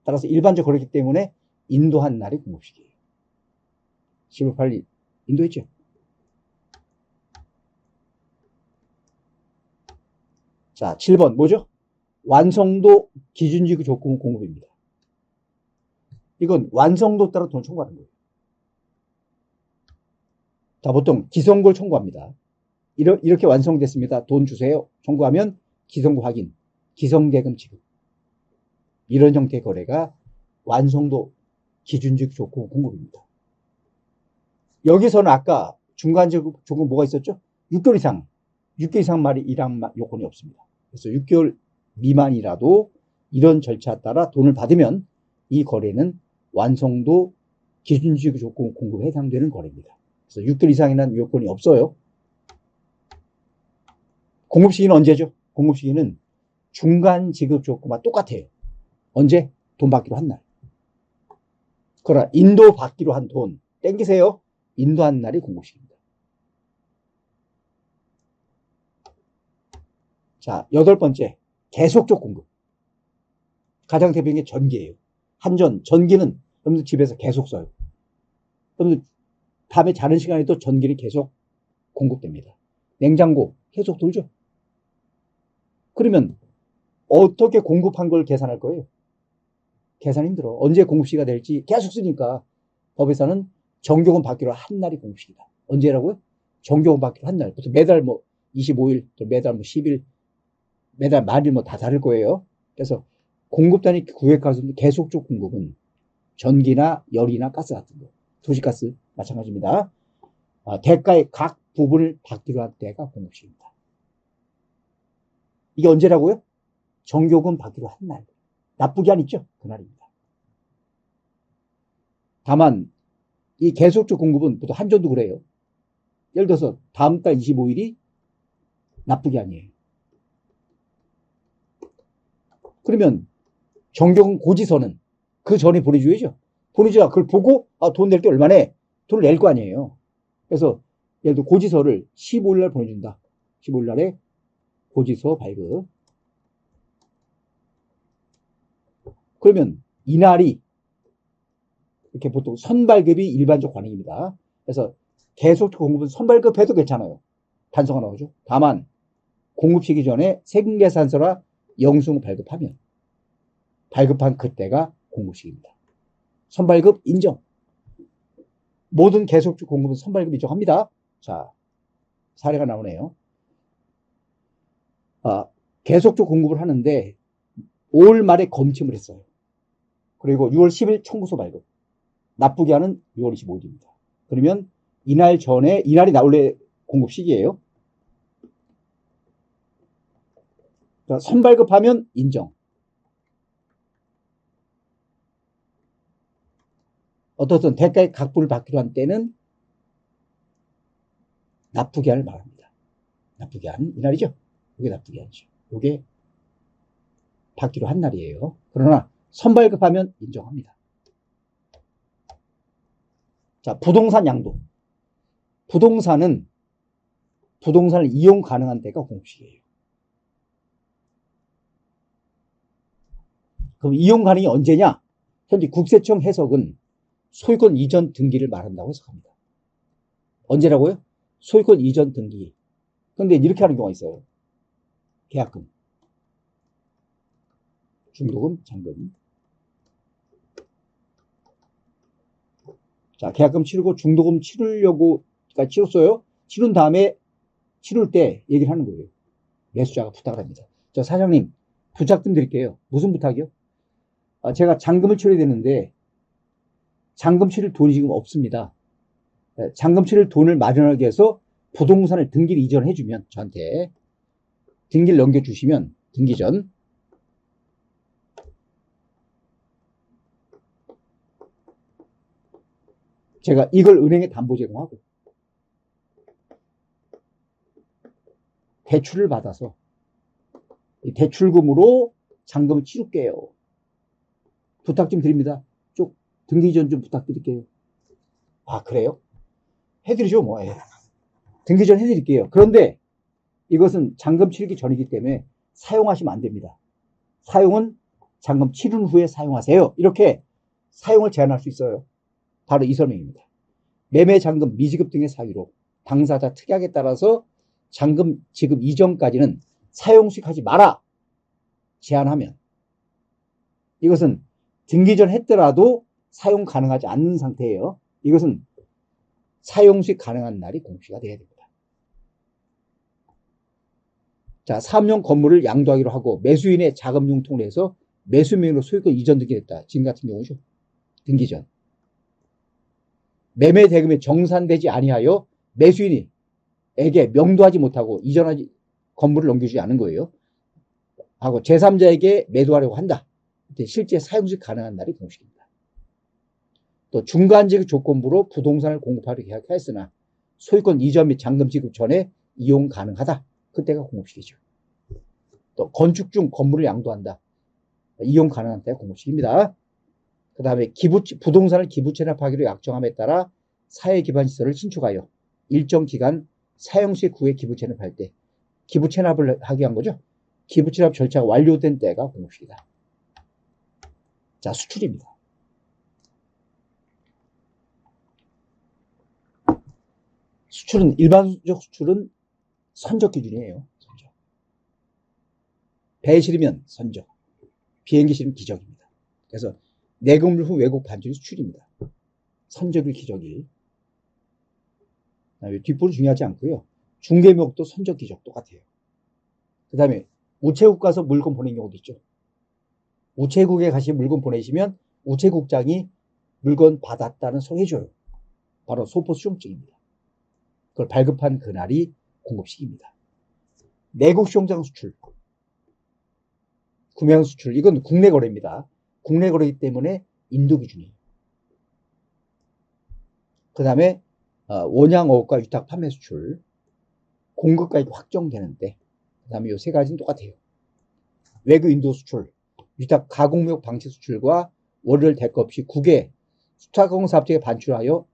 따라서 일반적 거래이기 때문에 인도한 날이 공급시기예요. 11월 8일 인도했죠. 자, 7번 뭐죠? 완성도 기준지급 조건 공급입니다. 이건 완성도 따라 돈 청구하는 거예요. 자, 보통 기성고를 청구합니다. 이렇게 완성됐습니다. 돈 주세요. 청구하면 기성고 확인, 기성대금 지급. 이런 형태의 거래가 완성도 기준지급 조건 공급입니다. 여기서는 아까 중간지급 조건 뭐가 있었죠? 6개월 이상 말이 일한 요건이 없습니다. 그래서 6개월 미만이라도 이런 절차에 따라 돈을 받으면 이 거래는 완성도 기준지급 조건 공급에 해당되는 거래입니다. 그래서 6개월 이상이라는 요건이 없어요. 공급시기는 언제죠? 공급시기는 중간 지급 조건과 똑같아요. 언제? 돈 받기로 한 날. 그러나 인도 받기로 한 돈 땡기세요. 인도한 날이 공급시기입니다. 자, 8번째 계속적 공급. 가장 대표적인 게 전기예요. 한전, 전기는 여러분들 집에서 계속 써요. 여러분들 밤에 자는 시간에도 전기를 계속 공급됩니다. 냉장고 계속 돌죠. 그러면 어떻게 공급한 걸 계산할 거예요? 계산 힘들어. 언제 공급시기가 될지 계속 쓰니까 법에서는 정교금 받기로 한 날이 공급시기다. 언제라고요? 정교금 받기로 한 날. 보통 매달 뭐 25일, 또 매달 뭐 10일, 매달 말일 뭐 다 다를 거예요. 그래서 공급단위 구획 가수는 계속적 공급은 전기나 열이나 가스 같은 거, 도시가스 마찬가지입니다. 대가의 각 부분을 받기로 한 때가 공급시기입니다. 이게 언제라고요? 정교금 받기로 한 날. 납부기한 있죠? 그날입니다. 다만 이 계속적 공급은 보통 한전도 그래요. 예를 들어서 다음 달 25일이 납부기한이에요. 그러면 정교금 고지서는 그 전에 보내줘야죠. 보내줘야 그걸 보고 돈 낼 게 얼마네? 돈을 낼 거 아니에요. 그래서 예를 들어 고지서를 15일 날 보내준다. 15일 날에 고지서 발급. 그러면 이날이 이렇게 보통 선발급이 일반적 관행입니다. 그래서 계속 공급은 선발급해도 괜찮아요. 단서가 나오죠. 다만 공급시기 전에 세금계산서라 영수증 발급하면 발급한 그때가 공급시기입니다. 선발급 인정. 모든 계속적 공급은 선발급 인정합니다. 자, 사례가 나오네요. 계속적 공급을 하는데 5월 말에 검침을 했어요. 그리고 6월 10일 청구서 발급. 납부기한은 6월 25일입니다. 그러면 이날 전에, 이날이 원래 공급 시기예요. 선발급하면 인정. 어떻든 대가의 각부를 받기로 한 때는 납부기한을 말합니다. 납부기한 이날이죠. 이게 납부기한이죠. 이게 받기로 한 날이에요. 그러나 선발급하면 인정합니다. 자, 부동산 양도. 부동산을 이용 가능한 때가 공급시기예요. 그럼 이용 가능이 언제냐? 현재 국세청 해석은 소유권 이전 등기를 말한다고 해석합니다. 언제라고요? 소유권 이전 등기. 근데 이렇게 하는 경우가 있어요. 계약금, 중도금, 잔금. 자, 계약금 치르고 중도금 치르려고, 그러니까 치렀어요. 치른 다음에 치를 때 얘기를 하는 거예요. 매수자가 부탁을 합니다. 저 사장님, 부탁 좀 드릴게요. 무슨 부탁이요? 제가 잔금을 치러야 되는데 잔금 치를 돈이 지금 없습니다. 잔금 치를 돈을 마련하기 위해서 부동산을 등기를 이전해주면, 저한테 등기를 넘겨주시면, 등기 전 제가 이걸 은행에 담보 제공하고 대출을 받아서 이 대출금으로 잔금을 치를게요. 부탁 좀 드립니다. 쪽 등기 전 좀 부탁드릴게요. 아, 그래요? 해드리죠, 뭐. 예. 등기 전 해드릴게요. 그런데 이것은 잔금 치르기 전이기 때문에 사용하시면 안 됩니다. 사용은 잔금 치른 후에 사용하세요. 이렇게 사용을 제한할 수 있어요. 바로 이 설명입니다. 매매 잔금 미지급 등의 사유로 당사자 특약에 따라서 잔금 지급 이전까지는 사용 수익하지 마라 제한하면, 이것은 등기 전 했더라도 사용 가능하지 않는 상태예요. 이것은 사용 수익 가능한 날이 공시가 돼야 됩니다. 자, 사업용 건물을 양도하기로 하고 매수인의 자금 융통을 해서 매수명의로 소유권 이전 등기했다. 지금 같은 경우죠. 등기 전. 매매 대금이 정산되지 아니하여 매수인에게 명도하지 못하고 이전하지 건물을 넘겨주지 않은 거예요. 하고 제3자에게 매도하려고 한다. 실제 사용수익 가능한 날이 공식입니다. 또 중간지급 조건부로 부동산을 공급하려 계약하였으나 소유권 이전 및 잔금 지급 전에 이용 가능하다. 그때가 공급식이죠. 또 건축 중 건물을 양도한다. 이용 가능한 때가 공급식입니다. 그 다음에 부동산을 기부 체납하기로 약정함에 따라 사회 기반 시설을 신축하여 일정 기간 사용시 후에 기부 체납할 때, 기부 체납을 하기 위한 거죠. 기부 체납 절차가 완료된 때가 공급식이다. 자, 수출입니다. 수출은, 일반적 수출은 선적 기준이에요. 선적. 배 실으면 선적, 비행기 실으면 기적입니다. 그래서 내건물 후 외국 반출이 수출입니다. 선적일, 기적일. 뒷부분 중요하지 않고요. 중개묘역도 선적, 기적 똑같아요. 그 다음에 우체국 가서 물건 보낸 경우도 있죠. 우체국에 가시 물건 보내시면 우체국장이 물건 받았다는 소리 해줘요. 바로 소포 수용증입니다. 그걸 발급한 그날이 공급식입니다. 내국 수용장 수출, 구매한 수출, 이건 국내 거래입니다. 국내 거래이기 때문에 인도 기준이에요. 그 다음에 원양 어업과 위탁 판매 수출, 공급가액이 확정되는데, 그 다음에 이 세 가지는 똑같아요. 외교 인도 수출, 위탁 가공무역 방치 수출과 월별 대가 없이 국외 수탁가공 사업체에 반출하여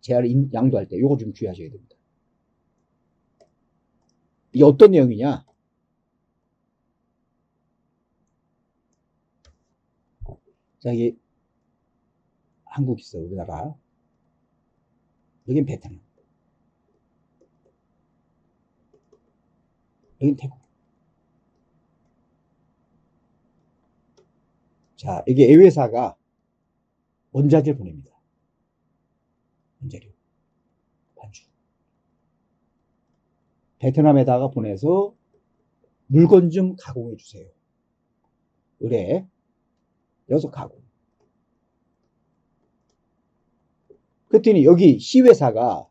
재화를 양도할 때 이거 좀 주의하셔야 됩니다. 이게 어떤 내용이냐? 자, 이게 한국 있어, 우리나라. 여긴 베트남. 여긴 태국. 자, 이게 A회사가 원자재를 보냅니다. 원자료, 반주. 베트남에다가 보내서 물건 좀 가공해 주세요. 의뢰. 여기서 가공. 그랬더니 여기 C회사가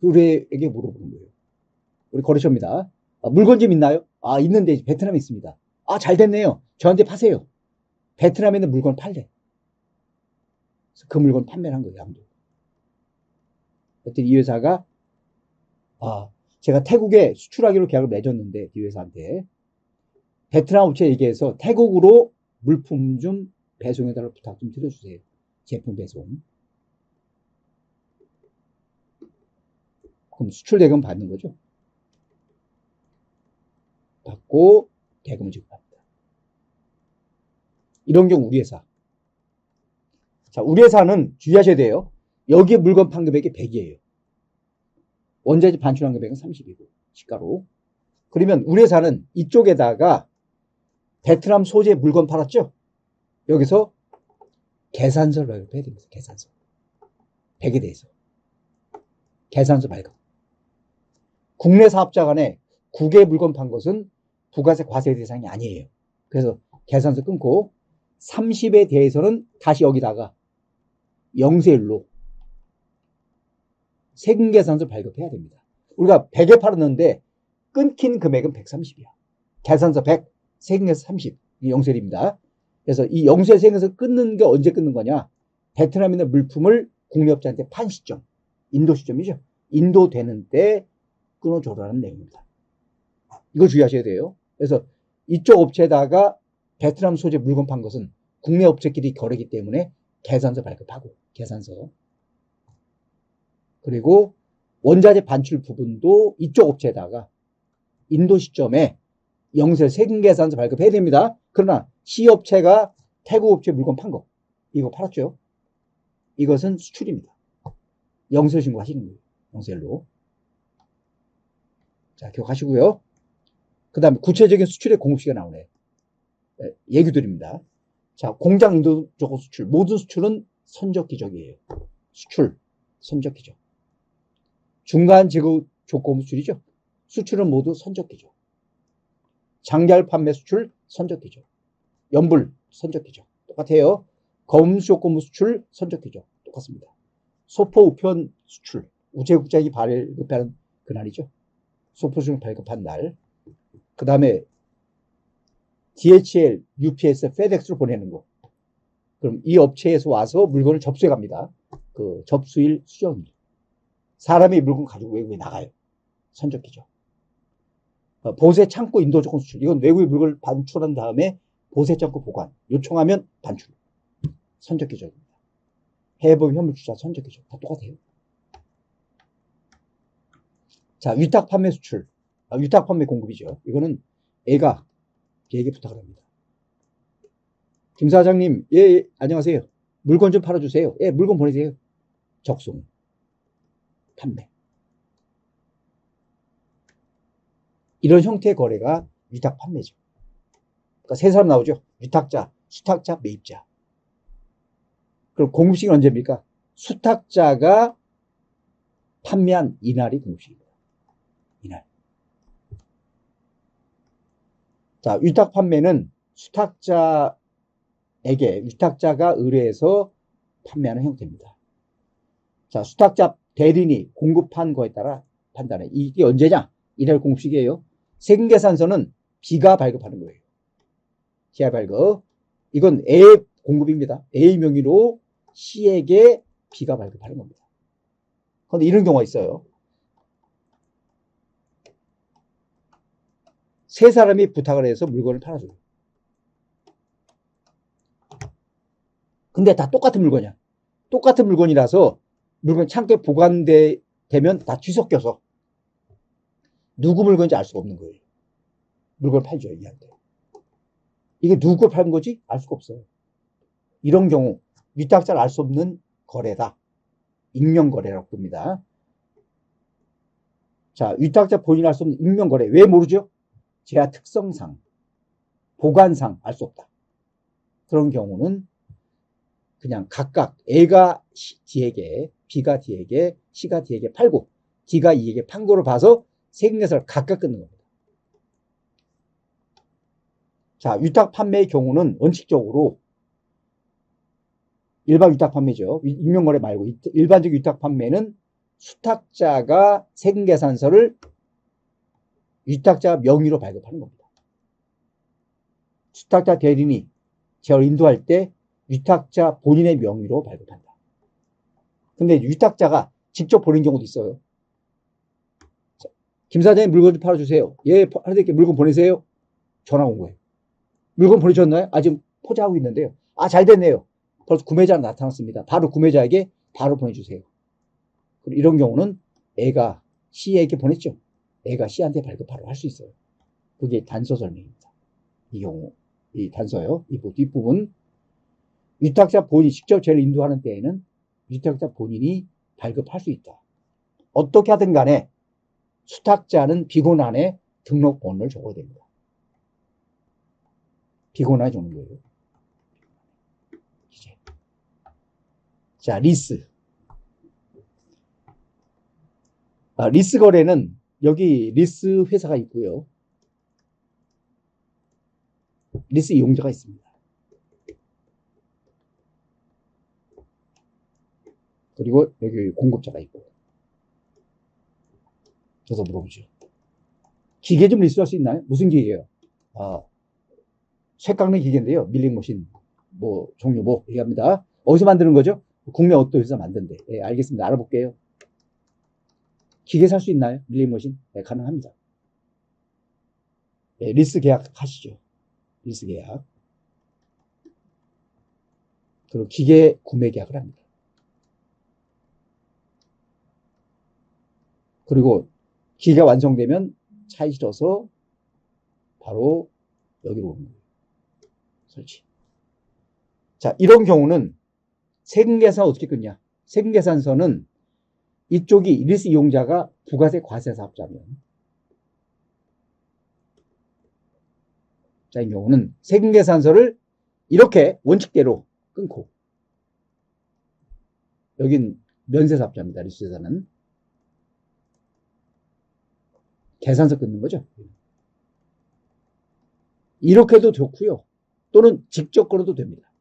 의뢰에게 물어보는 거예요. 우리 거래처입니다. 물건 좀 있나요? 있는데 베트남에 있습니다. 잘 됐네요. 저한테 파세요. 베트남에 있는 물건 팔래. 그래서 그 물건 판매를 한 거예요. 양도. 그랬더니 이 회사가 제가 태국에 수출하기로 계약을 맺었는데 이 회사한테 베트남 업체에 얘기해서 태국으로 물품 좀 배송해달라고 부탁 좀 드려주세요. 제품 배송. 그럼 수출 대금 받는 거죠. 받고 대금을 지급합니다. 이런 경우 우리 회사. 자, 우리 회사는 주의하셔야 돼요. 여기에 물건 판금액이 100이에요. 원자재 반출한 금액은 30이고 시가로. 그러면 우리 회사는 이쪽에다가 베트남 소재 물건 팔았죠? 여기서 계산서를 발급해야 됩니다. 계산서. 100에 대해서. 계산서 발급. 국내 사업자 간에 국외 물건 판 것은 부가세 과세 대상이 아니에요. 그래서 계산서 끊고 30에 대해서는 다시 여기다가 영세율로 세금 계산서 발급해야 됩니다. 우리가 100에 팔았는데 끊긴 금액은 130이야. 계산서 100, 세금에서 30. 이 영세율입니다. 그래서 이 영세 세금에서 끊는 게 언제 끊는 거냐? 베트남에 있는 물품을 국내업자한테 판 시점. 인도 시점이죠. 인도 되는 때 끊어줘라는 내용입니다. 이거 주의하셔야 돼요. 그래서 이쪽 업체에다가 베트남 소재 물건 판 것은 국내 업체끼리 거래기 때문에 계산서 발급하고, 계산서. 그리고 원자재 반출 부분도 이쪽 업체에다가 인도 시점에 영세 세금 계산서 발급해야 됩니다. 그러나 C업체가 태국 업체 물건 판 거, 이거 팔았죠. 이것은 수출입니다. 영세 신고하시는 거예요. 영세로. 자, 기억하시고요. 그 다음에 구체적인 수출의 공급시가 나오네요. 네, 얘기 드립니다. 자, 공장 인도 조건 수출. 모든 수출은 선적 기적이에요. 수출, 선적 기적. 중간 재고 조건 수출이죠. 수출은 모두 선적 기적. 장기할 판매 수출, 선적 기적. 연불, 선적 기적. 똑같아요. 검수 조건부 수출, 선적 기적. 똑같습니다. 소포 우편 수출. 우체국장이 발급하는 그날이죠. 소포 수출 발급한 날. 그 다음에 DHL, UPS, FedEx로 보내는 거. 그럼 이 업체에서 와서 물건을 접수해 갑니다. 그 접수일, 수정일. 사람이 물건 가지고 외국에 나가요. 선적기죠. 보세 창고 인도 조건 수출. 이건 외국의 물건을 반출한 다음에 보세 창고 보관. 요청하면 반출. 선적기적입니다. 해외법 현물 주차 선적기적. 다 똑같아요. 자, 위탁 판매 수출. 위탁 판매 공급이죠. 이거는 애가 얘에게 부탁을 합니다. 김 사장님, 예, 안녕하세요. 물건 좀 팔아주세요. 예, 물건 보내세요. 적송. 판매. 이런 형태의 거래가 위탁 판매죠. 그러니까 세 사람 나오죠. 위탁자, 수탁자, 매입자. 그럼 공급식은 언제입니까? 수탁자가 판매한 이날이 공급식입니다. 이날. 자, 위탁 판매는 수탁자에게 위탁자가 의뢰해서 판매하는 형태입니다. 자, 수탁자 대리인이 공급한 거에 따라 판단해. 이게 언제냐? 이날 공급식이에요. 세금계산서는 B가 발급하는 거예요. B가 발급. 이건 A 공급입니다. A 명의로 C에게 B가 발급하는 겁니다. 그런데 이런 경우가 있어요. 세 사람이 부탁을 해서 물건을 팔아줘요. 근데 다 똑같은 물건이야. 똑같은 물건이라서 물건 창고에 보관되면 다 뒤섞여서 누구 물건인지 알 수가 없는 거예요. 물건을 팔죠, 이한테. 이게 누구 걸 파는 거지? 알 수가 없어요. 이런 경우 위탁자를 알 수 없는 거래다. 익명거래라고 봅니다. 자, 위탁자 본인이 알 수 없는 익명거래. 왜 모르죠? 제한 특성상, 보관상 알 수 없다. 그런 경우는 그냥 각각 A가 D에게, B가 D에게, C가 D에게 팔고 D가 E에게 판 거로 봐서 세금계산을 각각 끊는 겁니다. 자, 위탁 판매의 경우는 원칙적으로 일반 위탁 판매죠. 익명거래 말고 일반적 위탁 판매는 수탁자가 세금계산서를 위탁자 명의로 발급하는 겁니다. 수탁자 대리인이 제어를 인도할 때 위탁자 본인의 명의로 발급한다. 근데 위탁자가 직접 보낸 경우도 있어요. 자, 김 사장님 물건 좀 팔아주세요. 예, 하늘께 물건 보내세요. 전화 온 거예요. 물건 보내셨나요? 아, 지금 포장하고 있는데요. 아, 잘 됐네요. 벌써 구매자가 나타났습니다. 바로 구매자에게 바로 보내주세요. 이런 경우는 A가 C에게 보냈죠. A가 C한테 발급하러 할 수 있어요. 그게 단서 설명입니다. 이 경우, 이 단서요. 이 뒷부분. 위탁자 본인이 직접 제를 인도하는 때에는 위탁자 본인이 발급할 수 있다. 어떻게 하든 간에 수탁자는 비곤안에 등록번호를 적어야 됩니다. 비곤안에 적는 거예요. 자, 리스. 리스 거래는 여기 리스 회사가 있고요. 리스 이용자가 있습니다. 그리고 여기 공급자가 있고. 저서 물어보죠. 기계 좀 리스할 수 있나요? 무슨 기계예요? 쇠 깎는 기계인데요. 밀링머신 뭐 종류 뭐 얘기합니다. 어디서 만드는 거죠? 국내 어떤 회사 만든대. 네, 알겠습니다. 알아볼게요. 기계 살 수 있나요? 밀링머신? 네, 가능합니다. 네, 리스 계약 하시죠. 리스 계약. 그리고 기계 구매 계약을 합니다. 그리고 기계가 완성되면 차에 실어서 바로 여기로 오는 거예요. 설치. 자, 이런 경우는 세금 계산 어떻게 끊냐? 세금 계산서는 이쪽이 리스 이용자가 부가세 과세 사업자면, 자, 이 경우는 세금 계산서를 이렇게 원칙대로 끊고, 여긴 면세 사업자입니다. 리스 회사는. 계산서 끊는 거죠. 이렇게도 좋고요. 또는 직접 걸어도 됩니다.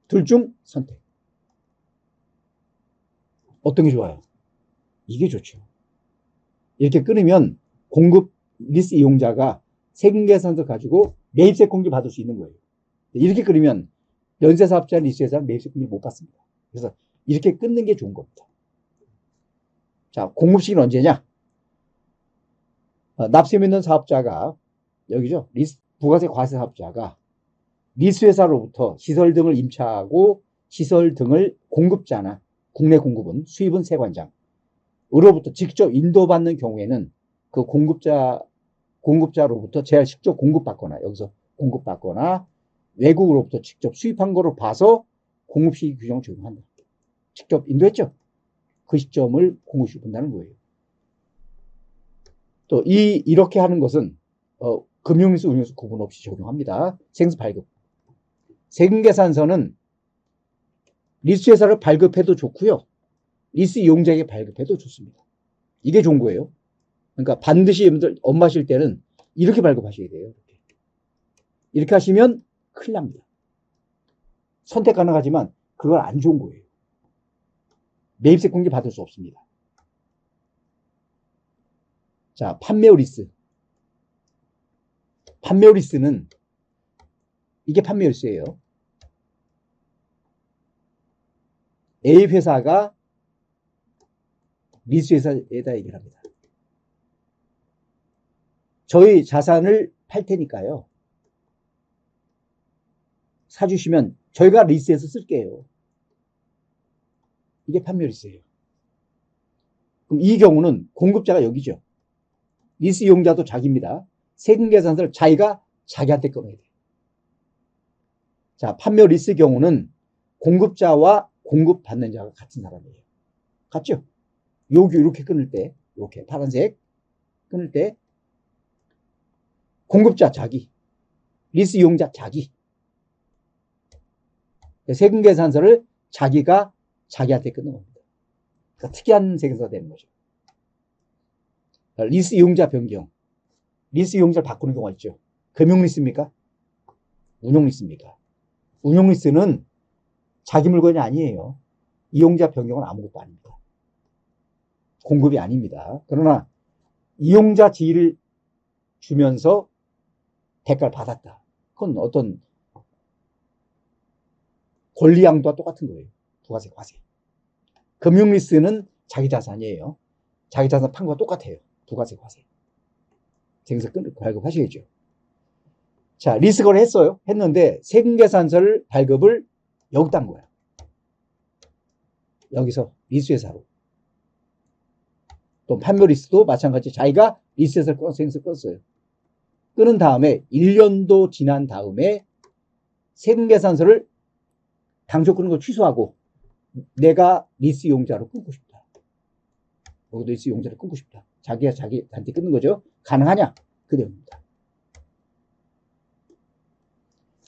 둘 중 선택. 어떤 게 좋아요? 이게 좋죠. 이렇게 끊으면 공급 리스 이용자가 세금 계산서 가지고 매입세 공제 받을 수 있는 거예요. 이렇게 끊으면 면세 사업자 리스 회사는 매입세 공제 못 받습니다. 그래서 이렇게 끊는 게 좋은 겁니다. 자, 공급시기는 언제냐? 납세금 있는 사업자가, 여기죠. 부가세 과세 사업자가 리스 회사로부터 시설 등을 임차하고 시설 등을 공급자나 국내 공급은 수입은 세관장으로부터 직접 인도받는 경우에는 그 공급자로부터 제가 직접 공급받거나, 여기서 공급받거나 외국으로부터 직접 수입한 거로 봐서 공급시기 규정을 적용한다. 직접 인도했죠? 그 시점을 공급시기 본다는 거예요. 또 이렇게 하는 것은 금융리스 운용수 구분 없이 적용합니다. 생수 발급. 세금 계산서는 리스 회사를 발급해도 좋고요. 리스 이용자에게 발급해도 좋습니다. 이게 좋은 거예요. 그러니까 반드시 여러분들 업마실 때는 이렇게 발급하셔야 돼요. 이렇게 하시면 큰일 납니다. 선택 가능하지만 그건 안 좋은 거예요. 매입세 공제 받을 수 없습니다. 자, 판매후 리스. 판매후 리스는 이게 판매후 리스예요. A 회사가 리스 회사에다 얘기를 합니다. 저희 자산을 팔 테니까요. 사주시면 저희가 리스에서 쓸게요. 이게 판매후 리스예요. 그럼 이 경우는 공급자가 여기죠. 리스 이용자도 자기입니다. 세금 계산서를 자기가 자기한테 끊어야 돼요. 자, 판매후 리스 경우는 공급자와 공급받는 자가 같은 사람이에요. 같죠? 여기 이렇게 끊을 때, 이렇게 파란색 끊을 때 공급자 자기, 리스 이용자 자기. 세금 계산서를 자기가 자기한테 끊는 겁니다. 그러니까 특이한 세금서가 되는 거죠. 리스 이용자 변경. 리스 이용자를 바꾸는 경우가 있죠. 금융리스입니까? 운용리스입니까? 운용리스는 자기 물건이 아니에요. 이용자 변경은 아무것도 아닙니다. 공급이 아닙니다. 그러나 이용자 지위를 주면서 대가를 받았다. 그건 어떤 권리양도와 똑같은 거예요. 부가세, 과세. 금융리스는 자기 자산이에요. 자기 자산 판 거와 똑같아요. 부가세, 과세. 생서 발급하셔야죠. 자, 리스 거래 했어요. 했는데 세금 계산서를 발급을 여기다 한 거야. 여기서 리스 회사로. 또 판매 리스도 마찬가지 자기가 리스 회사를 끊어서 생서 끊었어요. 끊은 다음에 1년도 지난 다음에 세금 계산서를 당초 끊은 거 취소하고 내가 리스 이용자로 끊고 싶다. 여기도 리스 이용자를 끊고 싶다. 자기가 자기한테 끊는 거죠. 가능하냐? 그 내용입니다.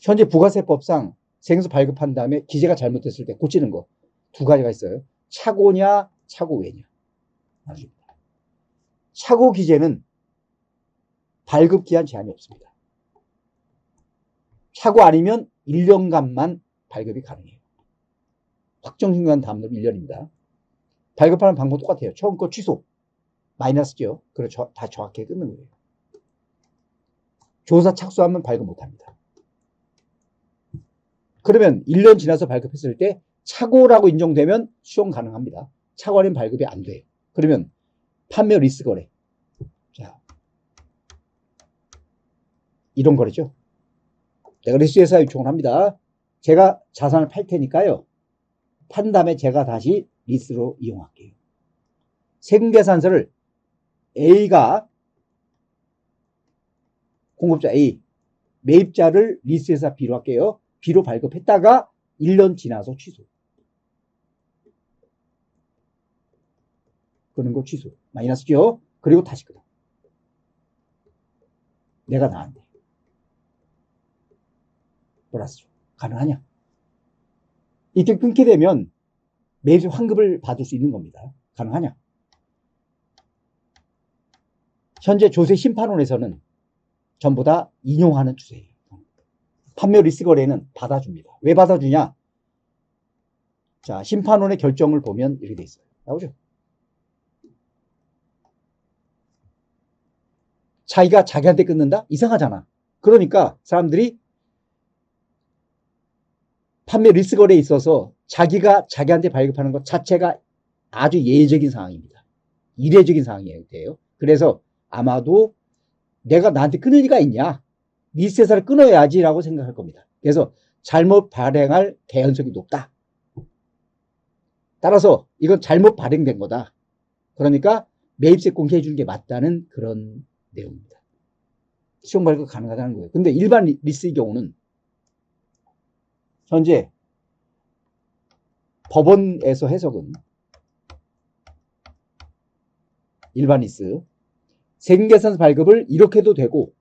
현재 부가세법상 세금서 발급한 다음에 기재가 잘못됐을 때 고치는 거 두 가지가 있어요. 차고냐, 차고 외냐. 차고 기재는 발급 기한 제한이 없습니다. 차고 아니면 1년간만 발급이 가능해요. 확정 신고한 다음으로 1년입니다. 발급하는 방법 똑같아요. 처음 거 취소. 마이너스죠. 그래서 다 정확하게 끊는 거예요. 조사 착수하면 발급 못합니다. 그러면 1년 지나서 발급했을 때 차고라고 인정되면 수용 가능합니다. 차고 아니면 발급이 안 돼요. 그러면 판매 리스 거래. 자, 이런 거래죠. 내가 리스 회사 요청을 합니다. 제가 자산을 팔 테니까요. 판 다음에 제가 다시 리스로 이용할게요. 세금계산서를 A가 공급자 A, 매입자를 리스회사 B로 할게요. B로 발급했다가 1년 지나서 취소. 그런 거 취소. 마이너스죠. 그리고 다시 끊어. 내가 나한테. 플러스죠. 가능하냐? 이렇게 끊게 되면 매입 환급을 받을 수 있는 겁니다. 가능하냐? 현재 조세 심판원에서는 전부 다 인용하는 추세예요. 판매 리스 거래는 받아줍니다. 왜 받아주냐? 자, 심판원의 결정을 보면 이렇게 돼 있어요. 나오죠? 자기가 자기한테 끊는다? 이상하잖아. 그러니까 사람들이 판매 리스 거래에 있어서 자기가 자기한테 발급하는 것 자체가 아주 예외적인 상황입니다. 이례적인 상황이에요. 그래서 아마도 내가 나한테 끊을 리가 있냐? 리스회사를 끊어야지라고 생각할 겁니다. 그래서 잘못 발행할 개연성이 높다. 따라서 이건 잘못 발행된 거다. 그러니까 매입세 공개해 주는 게 맞다는 그런 내용입니다. 수용 발급 가능하다는 거예요. 근데 일반 리스의 경우는 현재 법원에서 해석은 일반 리스 세금계산서 발급을 이렇게 해도 되고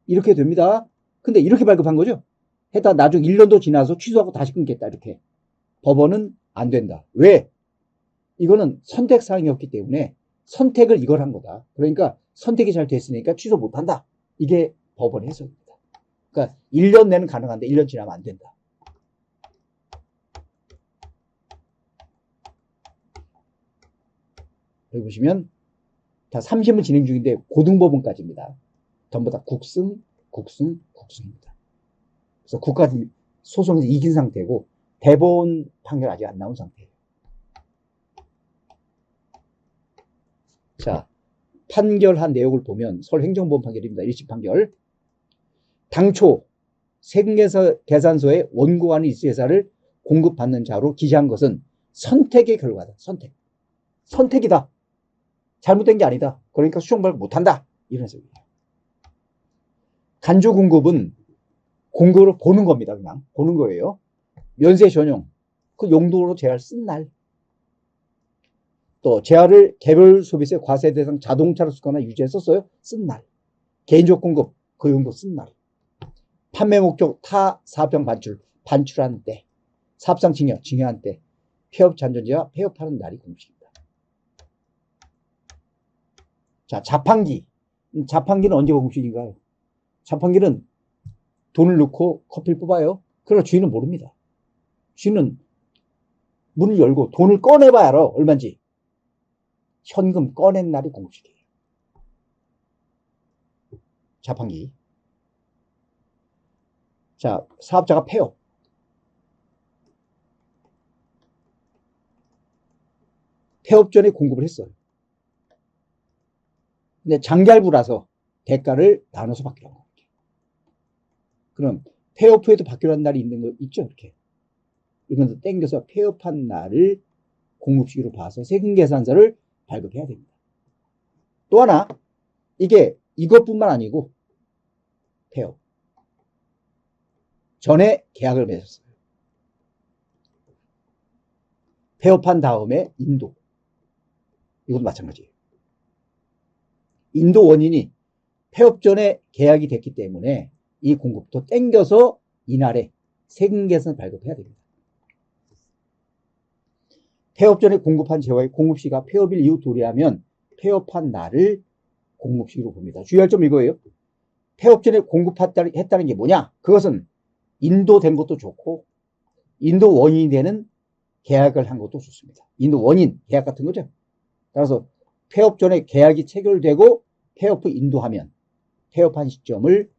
이렇게 됩니다. 근데 이렇게 발급한 거죠. 했다 나중 1년도 지나서 취소하고 다시 끊겠다 이렇게. 법원은 안 된다. 왜? 이거는 선택사항이었기 때문에 선택을 이걸 한 거다. 그러니까 선택이 잘 됐으니까 취소 못한다. 이게 법원의 해석입니다. 그러니까 1년 내는 가능한데 1년 지나면 안 된다. 여기 보시면 다 3심을 진행 중인데 고등법원까지입니다. 전부 다 국승입니다. 그래서 국가 소송에서 이긴 상태고 대법원 판결 아직 안 나온 상태예요. 자, 판결한 내용을 보면 서울행정법원 판결입니다. 1심 판결. 당초 세금계산서에 원고하는 리스회사를 공급받는 자로 기재한 것은 선택의 결과다. 선택이다. 잘못된 게 아니다. 그러니까 수용 발급 못한다. 이런 해석이에요. 간주 공급은 공급을 보는 겁니다. 그냥 보는 거예요. 면세 전용 그 용도로 재화를 쓴 날. 또 재화를 개별 소비세 과세 대상 자동차로 쓰거나 유지했었어요. 쓴 날. 개인적 공급 그 용도 쓴 날. 판매 목적 타 사업장 반출한 때. 사업장 증여한 때. 폐업 잔존재와 폐업하는 날이 공식입니다. 자, 자판기. 자판기는 언제 공식인가요? 자판기는 돈을 넣고 커피를 뽑아요. 그러나 주인은 모릅니다. 주인은 문을 열고 돈을 꺼내봐야 알아. 얼마인지. 현금 꺼낸 날이 공급식이에요. 자판기. 자, 사업자가 폐업. 폐업 전에 공급을 했어요. 근데 장기할부라서 대가를 나눠서 받기로 한 거예요. 그럼 폐업 후에도 받기로 한 날이 있는 거 있죠? 이렇게. 이건 땡겨서 폐업한 날을 공급식으로 봐서 세금계산서를 발급해야 됩니다. 또 하나, 이게 이것뿐만 아니고 폐업 전에 계약을 맺었어요. 폐업한 다음에 인도. 이것도 마찬가지예요. 인도 원인이 폐업 전에 계약이 됐기 때문에 이 공급도 땡겨서 이날에 세금 계산 발급해야 됩니다. 폐업 전에 공급한 재화의 공급시가 폐업일 이후 도래하면 폐업한 날을 공급시기로 봅니다. 주의할 점 이거예요. 폐업 전에 공급했다는 게 뭐냐? 그것은 인도된 것도 좋고 인도 원인이 되는 계약을 한 것도 좋습니다. 인도 원인, 계약 같은 거죠. 따라서 폐업 전에 계약이 체결되고 폐업 후 인도하면 폐업한 시점을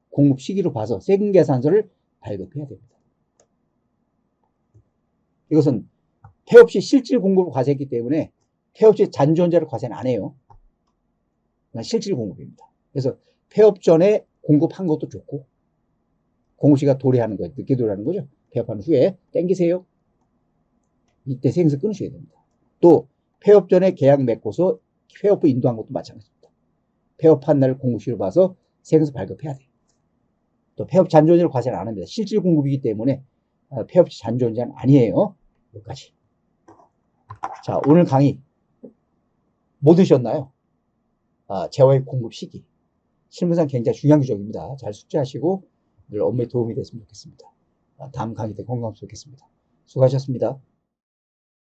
공급 시기로 봐서 세금 계산서를 발급해야 됩니다. 이것은 폐업 시 실질 공급을 과세했기 때문에 폐업 시 잔존자를 과세는 안 해요. 실질 공급입니다. 그래서 폐업 전에 공급한 것도 좋고 공급시가 도래하는 거예요. 늦게 도래하는 거죠. 폐업한 후에 땡기세요. 이때 세금서 끊으셔야 됩니다. 또 폐업 전에 계약 맺고서 폐업 후 인도한 것도 마찬가지입니다. 폐업한 날을 공급시로 봐서 세금서 발급해야 돼요. 또 폐업 잔존자를 과세는 안 합니다. 실질 공급이기 때문에 폐업 시 잔존자는 아니에요. 여기까지. 자, 오늘 강의 뭐 드셨나요? 재화의 공급 시기. 실무상 굉장히 중요한 규정입니다. 잘 숙지하시고 늘 업무에 도움이 됐으면 좋겠습니다. 다음 강의 때 건강하셨으면 좋겠습니다. 수고하셨습니다.